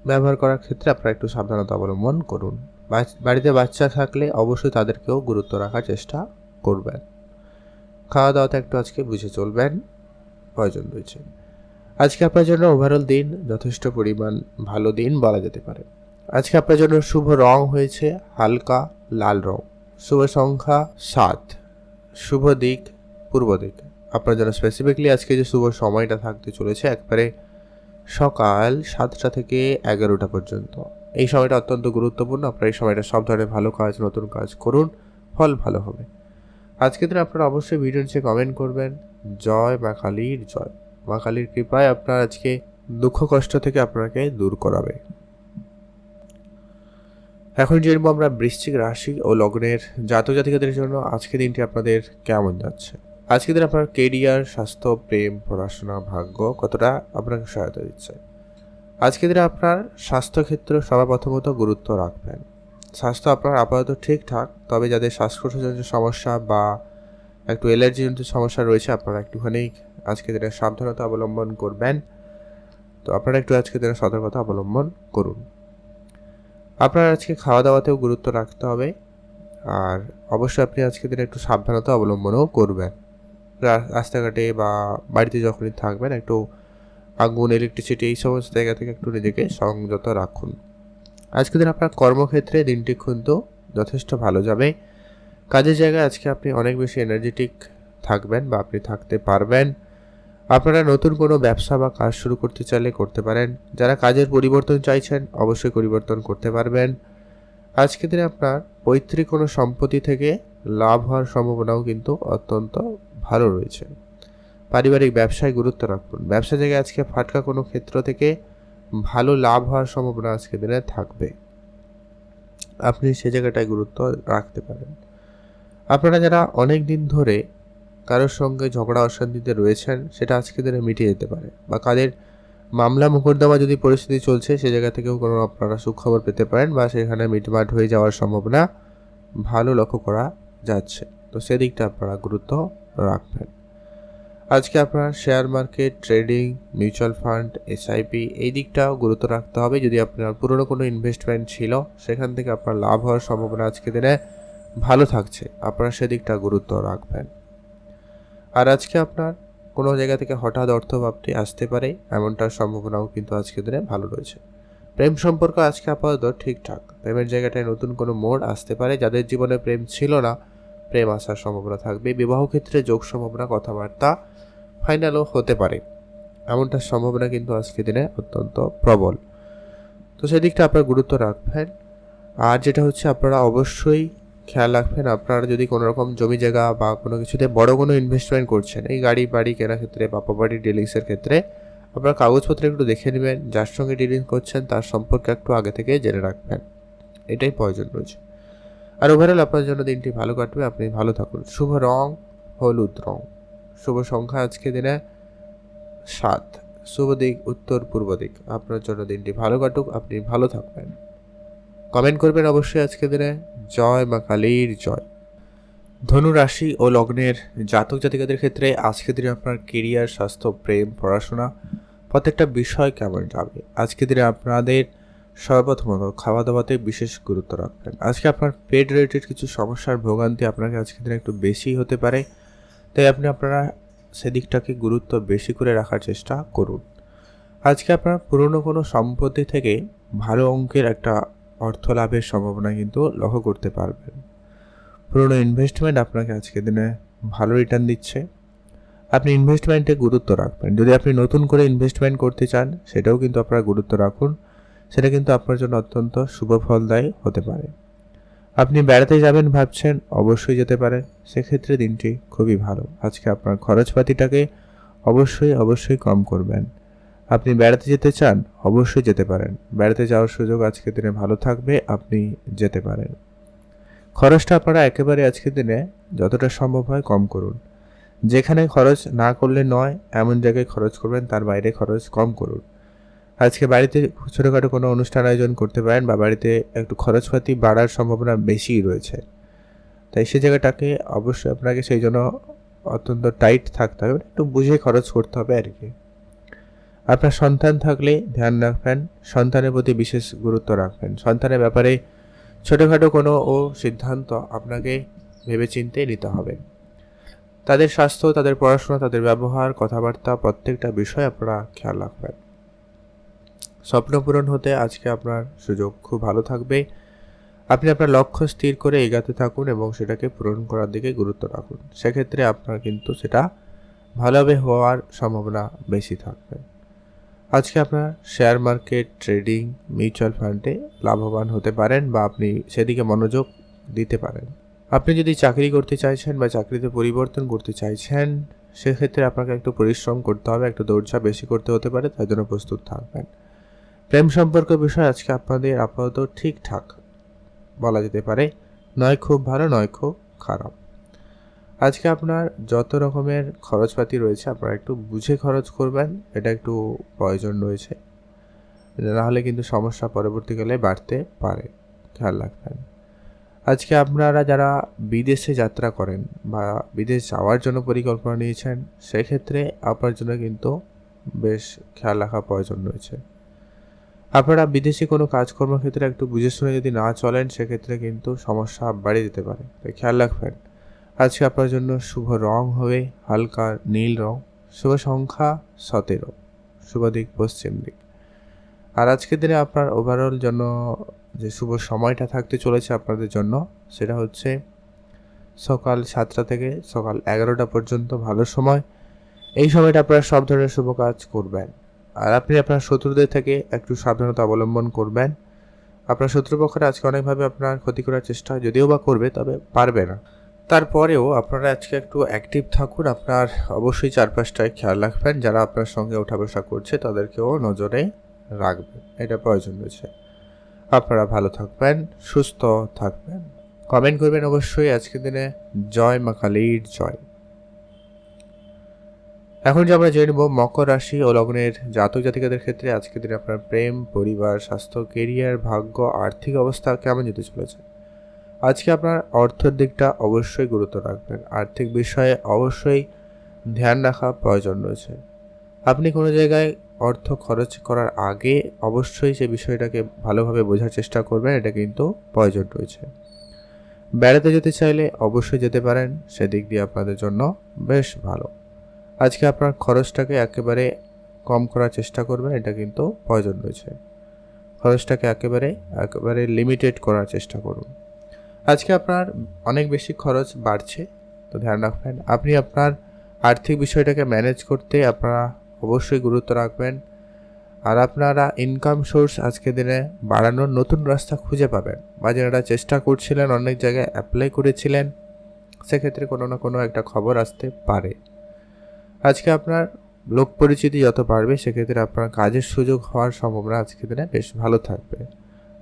ব্যবহার করার ক্ষেত্রে আপনারা একটু সাবধানতা অবলম্বন করুন। বাড়িতে বাচ্চা থাকলে অবশ্যই তাদেরকেও গুরুত্ব রাখার চেষ্টা করবেন। খাওয়া দাওয়াতে একটু আজকে বুঝে চলবেন, প্রয়োজন রয়েছে। আজকে আপনার জন্য ওভারঅল দিন যথেষ্ট পরিমাণ ভালো দিন বলা যেতে পারে। আজকে আপনার জন্য শুভ রং হয়েছে হালকা লাল রং। শুভ সংখ্যা 7। শুভ দিক পূর্ব দিক। আপনার জন্য স্পেসিফিকলি আজকে যে শুভ সময়টা থাকতে চলেছে একবারে সকাল 7টা থেকে 11টা পর্যন্ত। এই সময়টা অত্যন্ত গুরুত্বপূর্ণ। আপনারা এই সময়টা সব ধরনের ভালো কাজ, নতুন কাজ করুন, ফল ভালো হবে। আজকের দিন আপনারা অবশ্যই ভিডিও নিচে কমেন্ট করবেন, জয় মা কালীর জয়। মা কালীর কৃপায় আপনার আজকে দুঃখ কষ্ট থেকে আপনাকে দূর করাবে। এখন জেনব আমরা বৃশ্চিক রাশি ও লগ্নের জাতক জাতিকাদের জন্য আজকের দিনটি আপনাদের কেমন যাচ্ছে। আজকের দিন আপনার কেরিয়ার, স্বাস্থ্য, প্রেম, পড়াশোনা, ভাগ্য কতটা আপনাকে সহায়তা দিচ্ছে। আজকের দিনে আপনার স্বাস্থ্যক্ষেত্র সবার প্রথমত গুরুত্ব রাখবেন। স্বাস্থ্য আপনার আপাতত ঠিকঠাক, তবে যাদের শ্বাসকষ্টজনিত সমস্যা বা একটু অ্যালার্জিজনিত সমস্যা রয়েছে আপনারা একটুখানি আজকের দিনে সাবধানতা অবলম্বন করবেন। তো আপনারা একটু আজকের দিনে সতর্কতা অবলম্বন করুন। আপনার আজকে খাওয়া দাওয়াতেও গুরুত্ব রাখতে হবে, আর অবশ্যই আপনি আজকের দিনে একটু সাবধানতা অবলম্বনও করবেন। রাস্তাঘাটে বা বাড়িতে যখনই থাকবেন একটু আগুন, ইলেকট্রিসিটি এই সমস্ত জায়গা থেকে একটু নিজেকে সংযত রাখুন। আজকের দিন আপনার কর্মক্ষেত্রে দিনটি কিন্তু যথেষ্ট ভালো যাবে। কাজের জায়গায় আজকে আপনি অনেক বেশি এনার্জেটিক থাকবেন বা আপনি থাকতে পারবেন। আপনারা নতুন কোনো ব্যবসা বা কাজ শুরু করতে চাইলে করতে পারেন। যারা কাজের পরিবর্তন চাইছেন অবশ্যই পরিবর্তন করতে পারবেন। আজকের দিনে আপনার পৈতৃক কোনো সম্পত্তি থেকে লাভ হওয়ার সম্ভাবনাও কিন্তু অত্যন্ত ভালো রয়েছে। পারিবারিক ব্যবসায় গুরুত্ব রাখুন। ব্যবসা জায়গায় আজকে ফাটকা কোনো ক্ষেত্র থেকে ভালো লাভ হওয়ার সম্ভাবনা আজকের দিনে থাকবে, আপনি সে জায়গাটায় গুরুত্ব রাখতে পারেন। আপনারা যারা অনেক দিন ধরে কারোর সঙ্গে ঝগড়া অশান্তিতে রয়েছেন সেটা আজকের দিনে মিটে যেতে পারে, বা কাদের মামলা মোকদ্দমা যদি পরিস্থিতি চলছে সে জায়গা থেকেও কোনো আপনারা সুখবর পেতে পারেন, বা সেখানে মিটমাট হয়ে যাওয়ার সম্ভাবনা ভালো লক্ষ্য করা যাচ্ছে। তো সেদিকটা আপনারা গুরুত্ব রাখবেন। আজকে আপনার share market, trading, mutual fund, SIP এই দিকটাও গুরুত্ব রাখতে হবে। যদি আপনার পুরনো কোনো ইনভেস্টমেন্ট ছিল সেখান থেকে আপনার লাভ হওয়ার সম্ভাবনা আজকে দিনে ভালো থাকছে, আপনারা সেদিকটা গুরুত্ব রাখবেন। আর আজকে আপনার কোনো জায়গা থেকে হঠাৎ অর্থপ্রাপ্তি আসতে পারে, এমনটার সম্ভাবনাও কিন্তু আজকে দিনে ভালো রয়েছে। প্রেম সম্পর্ক আজকে আপাতত ঠিকঠাক। প্রেমের জায়গাটায় নতুন কোনো মোড় আসতে পারে। যাদের জীবনে প্রেম ছিল না, প্রেম আসার সম্ভাবনা থাকবে। বিবাহ ক্ষেত্রে যোগ সম্ভাবনা, কথাবার্তা ফাইনালও হতে পারে, এমনটার সম্ভাবনা কিন্তু আজকে দিনে অত্যন্ত প্রবল। তো সেদিকটা আপনার গুরুত্ব রাখবেন। আর যেটা হচ্ছে আপনারা অবশ্যই খেয়াল রাখবেন, আপনারা যদি কোনো রকম জমি জায়গা বা কোনো কিছুতে বড় কোনো ইনভেস্টমেন্ট করছেন, এই গাড়ি বাড়ি কেনার ক্ষেত্রে বা প্রপার্টি ডিলিংসের ক্ষেত্রে আপনারা কাগজপত্র একটু দেখে নেবেন। যার সঙ্গে ডিলিং করছেন তার সম্পর্কে একটু আগে থেকে জেনে রাখবেন, এটাই প্রয়োজন রয়েছে। আর ওভারঅল আপনার জন্য দিনটি ভালো কাটবে, আপনি ভালো থাকুন। শুভ রং হলুদ রং। শুভ সংখ্যা আজকে দিনে 7। শুভ দিক উত্তর পূর্ব দিক। আপনার জন্য দিনটি ভালো কাটুক, আপনি ভালো থাকবেন। কমেন্ট করবেন অবশ্যই আজকে দিনে জয় মা কালীর জয়। ধনু রাশি ও লগ্নের জাতক জাতিকাদের ক্ষেত্রে আজকে দিনে আপনার কেরিয়ার, স্বাস্থ্য, প্রেম, পড়াশোনা প্রত্যেকটা বিষয় কেমন যাবে। আজকে দিনে আপনাদের সর্বপ্রথমত খাওয়া দাওয়াতে বিশেষ গুরুত্ব রাখবেন। আজকে আপনার পেট রিলেটেড কিছু সমস্যার ভোগান্তি আপনাকে আজকে দিনে একটু বেশি হতে পারে, তাই আপনারা সেদিকটাকে গুরুত্ব বেশি করে রাখার চেষ্টা করুন। আজকে আপনার পুরনো কোনো সম্পত্তি থেকে ভালো অঙ্কের একটা অর্থ লাভের সম্ভাবনা কিন্তু লক্ষ্য করতে পারবেন। পুরনো ইনভেস্টমেন্ট আপনাকে আজকে দিনে ভালো রিটার্ন দিচ্ছে, আপনি ইনভেস্টমেন্টে গুরুত্ব রাখবেন। যদি আপনি নতুন করে ইনভেস্টমেন্ট করতে চান সেটাও কিন্তু আপনারা গুরুত্ব রাখুন, সেটা কিন্তু আপনার জন্য অত্যন্ত শুভ ফলদায়ী হতে পারে। আপনি বেড়াতে যাবেন ভাবছেন, অবশ্যই যেতে পারেন, সেক্ষেত্রে দিনটি খুবই ভালো। আজকে আপনার খরচপাতিটাকে অবশ্যই কম করবেন। আপনি বেড়াতে যেতে চান, অবশ্যই যেতে পারেন। বেড়াতে যাওয়ার সুযোগ আজকের দিনে ভালো থাকবে, আপনি যেতে পারেন। খরচটা আপনারা একেবারে আজকের দিনে যতটা সম্ভব হয় কম করুন। যেখানে খরচ না করলে নয় এমন জায়গায় খরচ করবেন, তার বাইরে খরচ কম করুন। আজকে বাড়িতে ছোটোখাটো কোনো অনুষ্ঠান আয়োজন করতে পারেন বা বাড়িতে একটু খরচপাতি বাড়ার সম্ভাবনা বেশিই রয়েছে, তাই সে জায়গাটাকে অবশ্যই আপনাকে সেই জন্য অত্যন্ত টাইট থাকতে হবে, একটু বুঝে খরচ করতে হবে আর কি। আপনার সন্তান থাকলে ধ্যান রাখবেন, সন্তানের প্রতি বিশেষ গুরুত্ব রাখবেন। সন্তানের ব্যাপারে ছোটোখাটো কোনো সিদ্ধান্ত আপনাকে ভেবেচিন্তে নিতে হবে। তাদের স্বাস্থ্য, তাদের পড়াশোনা, তাদের ব্যবহার, কথাবার্তা প্রত্যেকটা বিষয় আপনারা খেয়াল রাখবেন। স্বপ্ন পূরণ হতে আজকে আপনার সুযোগ খুব ভালো থাকবে। আপনি আপনার লক্ষ্য স্থির করে এগাতে থাকুন এবং সেটাকে পূরণ করার দিকে গুরুত্ব রাখুন। সেক্ষেত্রে আপনার কিন্তু সেটা ভালোভাবে হওয়ার সম্ভাবনা বেশি থাকবে। আজকে আপনার শেয়ার মার্কেট, ট্রেডিং, মিউচুয়াল ফান্ডে লাভবান হতে পারেন বা আপনি সেদিকে মনোযোগ দিতে পারেন। আপনি যদি চাকরি করতে চাইছেন বা চাকরিতে পরিবর্তন করতে চাইছেন, সেক্ষেত্রে আপনাকে একটু পরিশ্রম করতে হবে, একটু দৌড়ঝাঁপ বেশি করতে হতে পারে, তার জন্য প্রস্তুত থাকবেন। প্রেম সম্পর্ক বিষয় আজকে আপনাদের আপাতত ঠিকঠাক বলা যেতে পারে, নয় খুব ভালো নয় খুব খারাপ। আজকে আপনার যত রকমের খরচপাতি রয়েছে আপনারা একটু বুঝে খরচ করবেন, এটা একটু প্রয়োজন রয়েছে, নাহলে কিন্তু সমস্যা পরবর্তীকালে বাড়তে পারে, খেয়াল রাখবেন। আজকে আপনারা যারা বিদেশে যাত্রা করেন বা বিদেশ যাওয়ার জন্য পরিকল্পনা নিয়েছেন, সেক্ষেত্রে আপনার জন্য কিন্তু বেশ খেয়াল রাখা প্রয়োজন রয়েছে। আপনারা বিদেশি কোনো কাজকর্মের ক্ষেত্রে একটু বুঝে শুনে যদি না চলেন, সেক্ষেত্রে কিন্তু সমস্যা বাড়ে যেতে পারে, তাই খেয়াল রাখবেন। আজকে আপনার জন্য শুভ রং হবে হালকা নীল রং, শুভ সংখ্যা 17, শুভ দিক পশ্চিম দিক। আর আজকের দিনে আপনার ওভারঅল জন্য যে শুভ সময়টা থাকতে চলেছে আপনাদের জন্য, সেটা হচ্ছে সকাল 7টা থেকে সকাল 11টা পর্যন্ত ভালো সময়। এই সময়টা আপনারা সব ধরনের শুভ কাজ করবেন। আর আপনি আপনার শত্রুদের থেকে একটু সাবধানতা অবলম্বন করবেন। আপনার শত্রুপক্ষরা আজকে অনেকভাবে আপনার ক্ষতি করার চেষ্টা যদিও বা করবে, তবে পারবে না। তারপরেও আপনারা আজকে একটু অ্যাক্টিভ থাকুন। আপনার অবশ্যই চারপাশটায় খেয়াল রাখবেন, যারা আপনার সঙ্গে ওঠা বসা করছে তাদেরকেও নজরে রাখবেন, এটা প্রয়োজন রয়েছে। আপনারা ভালো থাকবেন, সুস্থ থাকবেন। কমেন্ট করবেন অবশ্যই আজকের দিনে জয় মা কালীর জয়। এখন যে আমরা জেনে নেব মকর রাশি ও লগ্নের জাতক জাতিকাদের ক্ষেত্রে আজকের দিনে আপনার প্রেম, পরিবার, স্বাস্থ্য, কেরিয়ার, ভাগ্য, আর্থিক অবস্থা কেমন যেতে চলেছে। আজকে আপনার অর্থের দিকটা অবশ্যই গুরুত্ব রাখবেন, আর্থিক বিষয়ে অবশ্যই ধ্যান রাখা প্রয়োজন রয়েছে। আপনি কোনো জায়গায় অর্থ খরচ করার আগে অবশ্যই সে বিষয়টাকে ভালোভাবে বোঝার চেষ্টা করবেন, এটা কিন্তু প্রয়োজন রয়েছে। বেড়াতে যেতে চাইলে অবশ্যই যেতে পারেন, সেদিক দিয়ে আপনাদের জন্য বেশ ভালো। আজকে আপনার খরচটাকে একেবারে কম করার চেষ্টা করবেন, এটা কিন্তু প্রয়োজন রয়েছে। খরচটাকে একেবারে লিমিটেড করার চেষ্টা করুন। আজকে আপনার অনেক বেশি খরচ বাড়ছে, তো ধ্যান রাখবেন। আপনি আপনার আর্থিক বিষয়টাকে ম্যানেজ করতে আপনারা অবশ্যই গুরুত্ব রাখবেন। আর আপনারা ইনকাম সোর্স আজকের দিনে বাড়ানোর নতুন রাস্তা খুঁজে পাবেন, বা যারা চেষ্টা করছিলেন, অনেক জায়গায় অ্যাপ্লাই করেছিলেন, সেক্ষেত্রে কোনো না কোনো একটা খবর আসতে পারে। আজকে আপনার লোক পরিচিতি যত বাড়বে, সেক্ষেত্রে আপনার কাজের সুযোগ হওয়ার সম্ভাবনা আজকের দিনে বেশ ভালো থাকবে।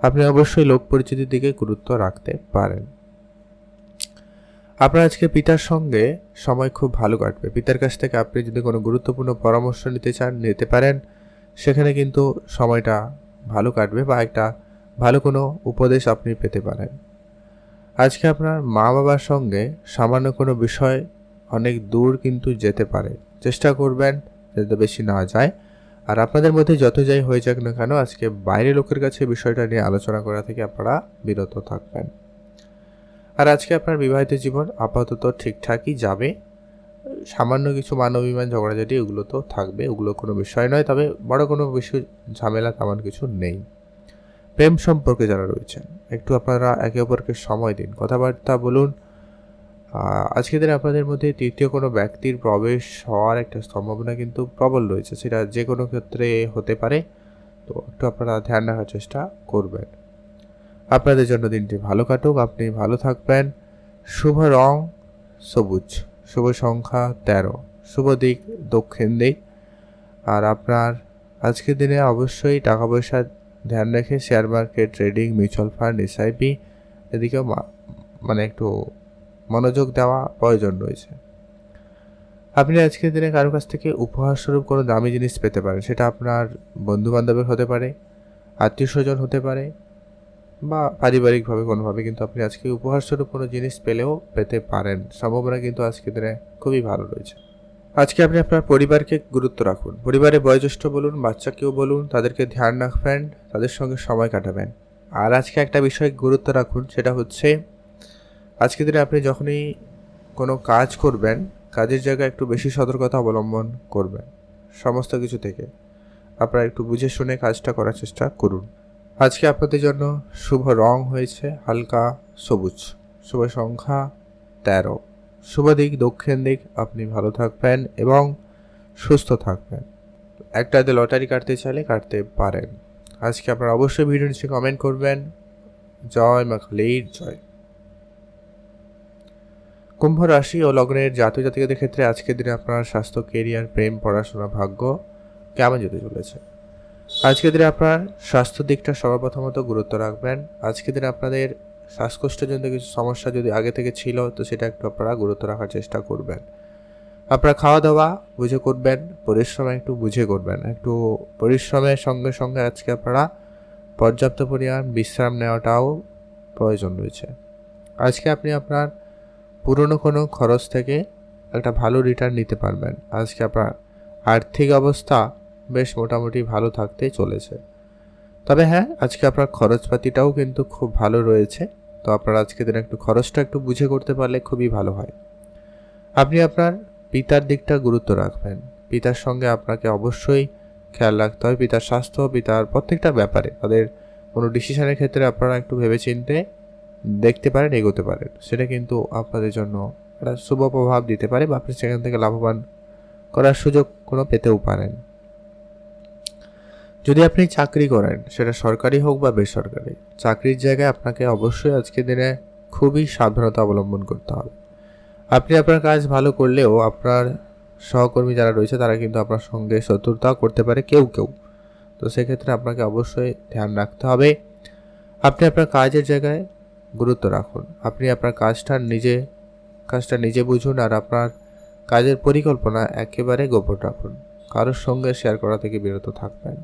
আপনি অবশ্যই লোক পরিচিতির দিকে গুরুত্ব রাখতে পারেন। আপনার আজকে পিতার সঙ্গে সময় খুব ভালো কাটবে। পিতার কাছ থেকে আপনি যদি কোনো গুরুত্বপূর্ণ পরামর্শ নিতে চান, নিতে পারেন, সেখানে কিন্তু সময়টা ভালো কাটবে বা একটা ভালো কোনো উপদেশ আপনি পেতে পারেন। আজকে আপনার মা বাবার সঙ্গে সামান্য কোনো বিষয় অনেক দূর কিন্তু যেতে পারে, চেষ্টা করবেন যাতে বেশি না যায়। আর আপনাদের মধ্যে যত যাই হয়ে যাক না কেন, আজকে বাইরে লোকের কাছে বিষয়টা নিয়ে আলোচনা করা থেকে আপনারা বিরত থাকবেন। আর আজকে আপনার বিবাহিত জীবন আপাতত ঠিকঠাকই যাবে। সামান্য কিছু মানবিমান ঝগড়াঝাটি এগুলো তো থাকবে, ওগুলো কোনো বিষয় নয়, তবে বড় কোনো বিষয় ঝামেলা তেমন কিছু নেই। প্রেম সম্পর্কে যারা রয়েছেন, একটু আপনারা একে অপরকে সময় দিন, কথাবার্তা বলুন। আজকের দিনে আপনাদের মধ্যে তৃতীয় কোনো ব্যক্তির প্রবেশ হওয়ার একটা সম্ভাবনা কিন্তু প্রবল রয়েছে, সেটা যে কোনো ক্ষেত্রে হতে পারে, তো একটু আপনারা ধ্যান রাখার চেষ্টা করবেন। আপনাদের জন্য দিনটি ভালো কাটুক, আপনি ভালো থাকবেন। শুভ রং সবুজ, শুভ সংখ্যা 13, শুভ দিক দক্ষিণ দিক। আর আপনার আজকের দিনে অবশ্যই টাকা পয়সা ধ্যান রেখে share market, trading, mutual fund, SIP এদিকেও একটু মনোযোগ দেওয়া প্রয়োজন রয়েছে। আপনি আজকের দিনে কারো কাছ থেকে উপহার স্বরূপ কোনো দামি জিনিস পেতে পারেন। সেটা আপনার বন্ধু-বান্ধবের হতে পারে, আত্মীয়স্বজন হতে পারে বা পারিবারিকভাবে কোনোভাবে, কিন্তু আপনি আজকে উপহার স্বরূপ কোনো জিনিস পেতে পারেন। সম্ভাবনা কিন্তু আজকের দিনে খুবই ভালো রয়েছে। আজকে আপনি আপনার পরিবারকে গুরুত্ব রাখুন। পরিবারে বয়োজ্যেষ্ঠ বলুন, বাচ্চাকেও বলুন, তাদেরকে ধ্যান রাখবেন, তাদের সঙ্গে সময় কাটাবেন। আর আজকে একটা বিষয় গুরুত্ব রাখুন, সেটা হচ্ছে আজকের দিনে আপনি যখনই কোনো কাজ করবেন, কাজের জায়গায় একটু বেশি সতর্কতা অবলম্বন করবেন। সমস্ত কিছু থেকে আপনারা একটু বুঝে শুনে কাজটা করার চেষ্টা করুন। আজকে আপনাদের জন্য শুভ রং হয়েছে হালকা সবুজ, শুভ সংখ্যা 13, শুভ দিক দক্ষিণ দিক। আপনি ভালো থাকবেন এবং সুস্থ থাকবেন। একটাতে লটারি কাটতে চাইলে কাটতে পারেন। আজকে আপনারা অবশ্যই ভিডিও নিচে কমেন্ট করবেন। জয় মা কালীর জয়। কুম্ভ রাশি ও লগ্নের জাতক জাতিকাদের ক্ষেত্রে আজকের দিনে আপনার স্বাস্থ্য, কেরিয়ার, প্রেম, পড়াশোনা, ভাগ্য কেমন যেতে চলেছে। আজকের দিনে আপনার স্বাস্থ্য দিকটা সর্বপ্রথমত গুরুত্ব রাখবেন। আজকের দিনে আপনাদের শ্বাসকষ্টজনিত কিছু সমস্যা যদি আগে থেকে ছিল, তো সেটা একটু আপনারা গুরুত্ব রাখার চেষ্টা করবেন। আপনারা খাওয়া দাওয়া বুঝে করবেন, পরিশ্রম একটু বুঝে করবেন। একটু পরিশ্রমের সঙ্গে সঙ্গে আজকে আপনারা পর্যাপ্ত পরিমাণ বিশ্রাম নেওয়াটাও প্রয়োজন রয়েছে। আজকে আপনি আপনার পুরনো কোনো খরচ থেকে একটা ভালো রিটার্ন নিতে পারবেন। আজকে আপনার আর্থিক অবস্থা বেশ মোটামুটি ভালো থাকতে চলেছে। তবে হ্যাঁ, আজকে আপনার খরচপাতিটাও কিন্তু খুব ভালো রয়েছে। তো আপনার আজকে দিনে একটু খরচটা একটু বুঝে করতে পারলে খুবই ভালো হয়। আপনি আপনার পিতার দিকটা গুরুত্ব রাখবেন। পিতার সঙ্গে আপনাকে অবশ্যই খেয়াল রাখতে হবে, পিতার স্বাস্থ্য, পিতার প্রত্যেকটা ব্যাপারে। তাদের কোনো ডিসিশনের ক্ষেত্রে আপনারা একটু ভেবেচিন্তে দেখতে পারেন, এগোতে পারেন। সেটা কিন্তু আপনাদের জন্য একটা শুভ প্রভাব দিতে পারে বা আপনি সেখান থেকে লাভবান করার সুযোগ কোনো পেতেও পারেন। যদি আপনি চাকরি করেন, সেটা সরকারি হোক বা বেসরকারি, চাকরির জায়গায় আপনাকে অবশ্যই আজকের দিনে খুবই সাবধানতা অবলম্বন করতে হবে। আপনি আপনার কাজ ভালো করলেও আপনার সহকর্মী যারা রয়েছে তারা কিন্তু আপনার সঙ্গে শত্রুতা করতে পারে কেউ। তো সেক্ষেত্রে আপনাকে অবশ্যই ধ্যান রাখতে হবে। আপনি আপনার কাজের জায়গায় গুরুত্ব রাখুন। আপনি আপনার কাজটা নিজে বুঝুন, আর আপনার কাজের পরিকল্পনা একেবারে গোপন রাখুন। কারোর সঙ্গে শেয়ার করা থেকে বিরত থাকবেন।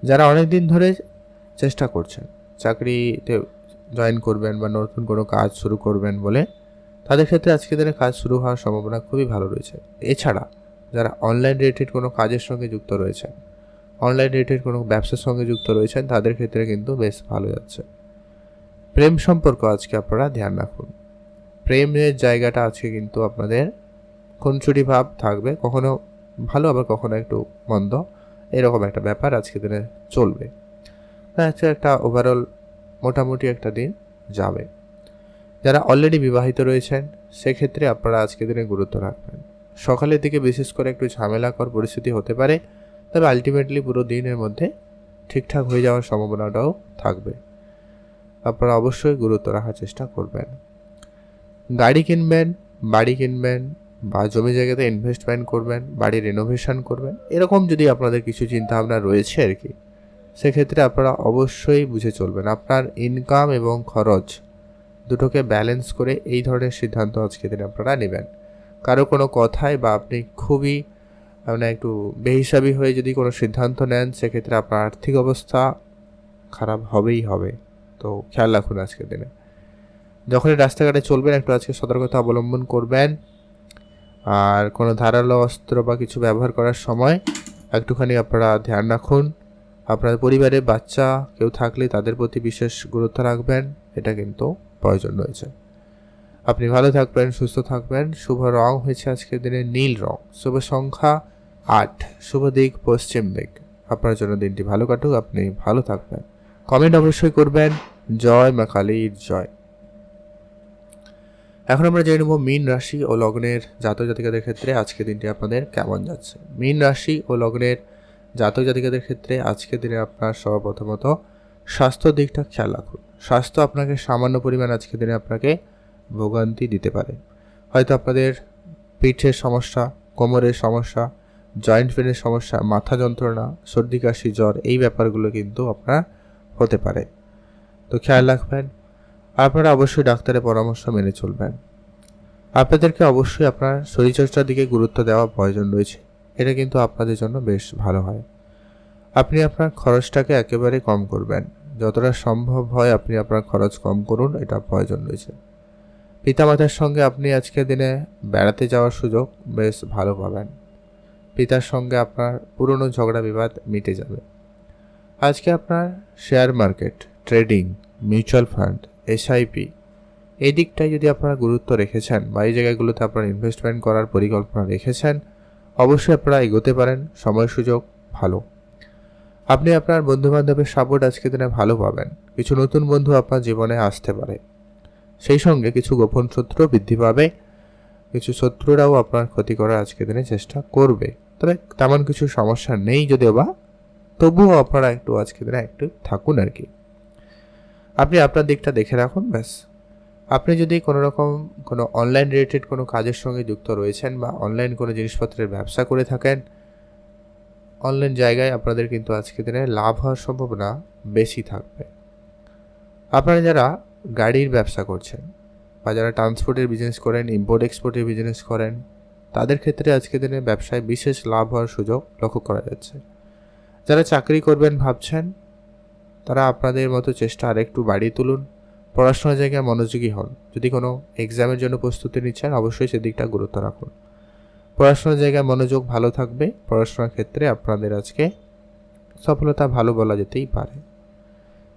যারা অনেক দিন ধরে চেষ্টা করছেন চাকরিতে জয়েন করবেন বা নতুন কোনো কাজ শুরু করবেন বলে, তাদের ক্ষেত্রে আজকের দিনে কাজ শুরু হওয়ার সম্ভাবনা খুবই ভালো রয়েছে। এছাড়া যারা অনলাইন রিলেটেড কোনো কাজের সঙ্গে যুক্ত রয়েছেন, অনলাইন রিলেটেড কোনো ব্যবসার সঙ্গে যুক্ত রয়েছেন, তাদের ক্ষেত্রে কিন্তু বেশ ভালো যাচ্ছে। প্রেম সম্পর্ক আজকে আপনারা ধ্যান রাখুন। প্রেমের জায়গাটা আজকে কিন্তু আপনাদের খুনসুটি ভাব থাকবে, কখনো ভালো আবার কখনো একটু মন্দ, এরকম একটা ব্যাপার আজকে দিনে চলবে। আচ্ছা, একটা ওভারঅল মোটামুটি একটা দিন যাবে। যারা অলরেডি বিবাহিত রয়েছেন, সেক্ষেত্রে আপনারা আজকে দিনে গুরুত্ব রাখবেন। সকালের দিকে বিশেষ করে একটু ঝামেলাকর পরিস্থিতি হতে পারে, তবে আলটিমেটলি পুরো দিনের মধ্যে ঠিকঠাক হয়ে যাওয়ার সম্ভাবনাটাও থাকবে। আপনারা অবশ্যই গুরুত্ব রাখার চেষ্টা করবেন। গাড়ি কিনবেন, বাড়ি কিনবেন বা জমি জায়গাতে ইনভেস্টমেন্ট করবেন, বাড়ি রেনোভেশন করবেন, এরকম যদি আপনাদের কিছু চিন্তাভাবনা রয়েছে আর কি, সেক্ষেত্রে আপনারা অবশ্যই বুঝে চলবেন। আপনার ইনকাম এবং খরচ দুটোকে ব্যালেন্স করে এই ধরনের সিদ্ধান্ত আজকে দিনে আপনারা নেবেন। কারো কোনো কথায় বা আপনি খুবই একটু বেহিসাবি হয়ে যদি কোনো সিদ্ধান্ত নেন, সেক্ষেত্রে আপনার আর্থিক অবস্থা খারাপ হবেই হবে। তো খেয়াল রাখুন আজকের দিনে। যখনই রাস্তাঘাটে চলবেন, একটু আজকে সতর্কতা অবলম্বন করবেন। আর কোনো ধারালো অস্ত্র বা কিছু ব্যবহার করার সময় একটুখানি আপনারা ধ্যান রাখুন। আপনার পরিবারে বাচ্চা কেউ থাকলে তাদের প্রতি বিশেষ গুরুত্ব রাখবেন, এটা কিন্তু প্রয়োজন রয়েছে। আপনি ভালো থাকবেন, সুস্থ থাকবেন। শুভ রং হয়েছে আজকের দিনে নীল রং, শুভ সংখ্যা 8, শুভ দিক পশ্চিম দিক। আপনার জন্য দিনটি ভালো কাটুক, আপনি ভালো থাকবেন। কমেন্ট অবশ্যই করবেন। জয় মা কালীর জয়। এখন আমরা জেনে নেব মীন রাশি ও লগ্নের জাতক জাতিকাদের ক্ষেত্রে আজকে দিনটি আপনাদের কেমন যাচ্ছে। মীন রাশি ও লগ্নের জাতক জাতিকাদের ক্ষেত্রে আজকের দিনে আপনার সর্বপ্রথমত স্বাস্থ্য দিকটা খেয়াল রাখুন। স্বাস্থ্য আপনাকে সামান্য পরিমাণ আজকের দিনে আপনাকে ভোগান্তি দিতে পারে। হয়তো আপনাদের পিঠের সমস্যা, কোমরের সমস্যা, জয়েন্ট পেনের সমস্যা, মাথা যন্ত্রণা, সর্দি কাশি, জ্বর, এই ব্যাপারগুলো কিন্তু আপনার হতে পারে। তো খেয়াল রাখবেন। আপনারা অবশ্যই ডাক্তারের পরামর্শ মেনে চলবেন। আপনাদেরকে অবশ্যই আপনার শরীরচর্চার দিকে গুরুত্ব দেওয়া প্রয়োজন রয়েছে। এটা কিন্তু আপনাদের জন্য বেশ ভালো হয়। আপনি আপনার খরচটাকে একেবারে কম করবেন। যতটা সম্ভব হয় আপনি আপনার খরচ কম করুন, এটা প্রয়োজন রয়েছে। পিতামাতার সঙ্গে আপনি আজকের দিনে বেড়াতে যাওয়ার সুযোগ বেশ ভালো পাবেন। পিতার সঙ্গে আপনার পুরনো ঝগড়া বিবাদ মিটে যাবে। আজকে আপনার share market, trading, mutual fund, SIP এই দিকটায় যদি আপনারা গুরুত্ব রেখেছেন বা এই জায়গাগুলোতে আপনারা ইনভেস্টমেন্ট করার পরিকল্পনা রেখেছেন, অবশ্যই আপনারা এগোতে পারেন। সময় সুযোগ ভালো। আপনি আপনার বন্ধুবান্ধবের সাপোর্ট আজকের দিনে ভালো পাবেন। কিছু নতুন বন্ধু আপনার জীবনে আসতে পারে। সেই সঙ্গে কিছু গোপন শত্রু বৃদ্ধি পাবে। কিছু শত্রুরাও আপনার ক্ষতি করার আজকের দিনে চেষ্টা করবে। তবে তেমন কিছু সমস্যা নেই যদিও বা, তবুও আপনারা একটু আজকের দিনে একটু থাকুন আর কি। আপনি আপনার দিকটা দেখে রাখুন ব্যাস। আপনি যদি কোনো অনলাইন রিলেটেড কোনো কাজের সঙ্গে যুক্ত রয়েছেন বা অনলাইন কোনো জিনিসপত্রের ব্যবসা করে থাকেন, অনলাইন জায়গায় আপনাদের কিন্তু আজকের দিনে লাভ হওয়ার সম্ভাবনা বেশি থাকবে। আপনারা যারা গাড়ির ব্যবসা করছেন বা যারা ট্রান্সপোর্টের বিজনেস করেন, ইম্পোর্ট এক্সপোর্টের বিজনেস করেন, তাদের ক্ষেত্রে আজকের দিনে ব্যবসায় বিশেষ লাভ হওয়ার সুযোগ লক্ষ্য করা যাচ্ছে। যারা চাকরি করবেন ভাবছেন, তারা আপনাদের মতো চেষ্টা আরেকটু বাড়িয়ে তুলুন। পড়াশোনার জায়গায় মনোযোগী হন। যদি কোনো এক্সামের জন্য প্রস্তুতি নিচ্ছেন, অবশ্যই সেদিকটা গুরুত্ব রাখুন। পড়াশোনার জায়গায় মনোযোগ ভালো থাকবে। পড়াশোনার ক্ষেত্রে আপনাদের আজকে সফলতা ভালো বলা যেতেই পারে।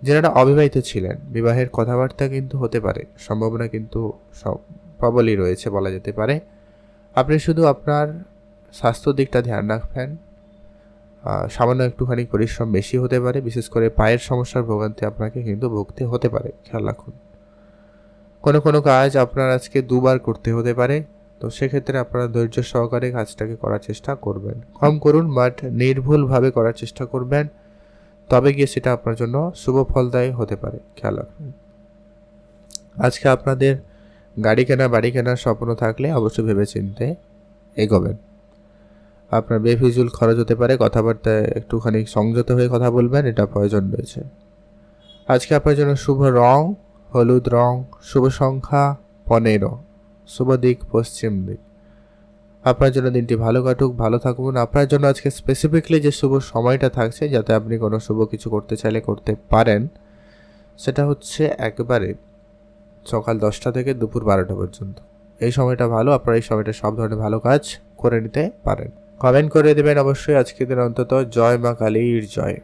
যারা অবিবাহিত ছিলেন, বিবাহের কথাবার্তা কিন্তু হতে পারে, সম্ভাবনা কিন্তু সব প্রবলই রয়েছে বলা যেতে পারে। আপনি শুধু আপনার স্বাস্থ্য দিকটা ধ্যান রাখবেন। সামান্য একটুখানি পরিশ্রম বেশি হতে পারে, বিশেষ করে পায়ের সমস্যার ভোগান্তি আপনাকে কিন্তু ভুগতে হতে পারে, খেয়াল রাখুন। কোনো কাজ আপনার আজকে দুবার করতে হতে পারে, তো সেক্ষেত্রে আপনারা ধৈর্য সহকারে কাজটাকে করার চেষ্টা করবেন। কম করুন বাট নির্ভুলভাবে করার চেষ্টা করবেন, তবে গিয়ে সেটা আপনার জন্য শুভ ফলদায়ী হতে পারে, খেয়াল রাখবেন। আজকে আপনাদের গাড়ি কেনা, বাড়ি কেনার স্বপ্ন থাকলে অবশ্যই ভেবেচিন্তে এগোবেন। আপনার বেফিজুল খরচ হতে পারে, কথাবার্তায় একটুখানি সংযত হয়ে কথা বলবেন, এটা প্রয়োজন রয়েছে। আজকে আপনার জন্য শুভ রং হলুদ রং, শুভ সংখ্যা 15, শুভ দিক পশ্চিম দিক। আপনার জন্য দিনটি ভালো কাটুক, ভালো থাকুন। আপনার জন্য আজকে স্পেসিফিকলি যে শুভ সময়টা থাকছে, যাতে আপনি কোনো শুভ কিছু করতে চাইলে করতে পারেন, সেটা হচ্ছে একেবারে সকাল 10টা থেকে দুপুর 12টা পর্যন্ত। এই সময়টা ভালো। আপনারা এই সময়টা সব ধরনের ভালো কাজ করে নিতে পারেন। কমেন্ট করে দেবেন অবশ্যই আজকের দিন অন্তত জয় মা কালীর জয়।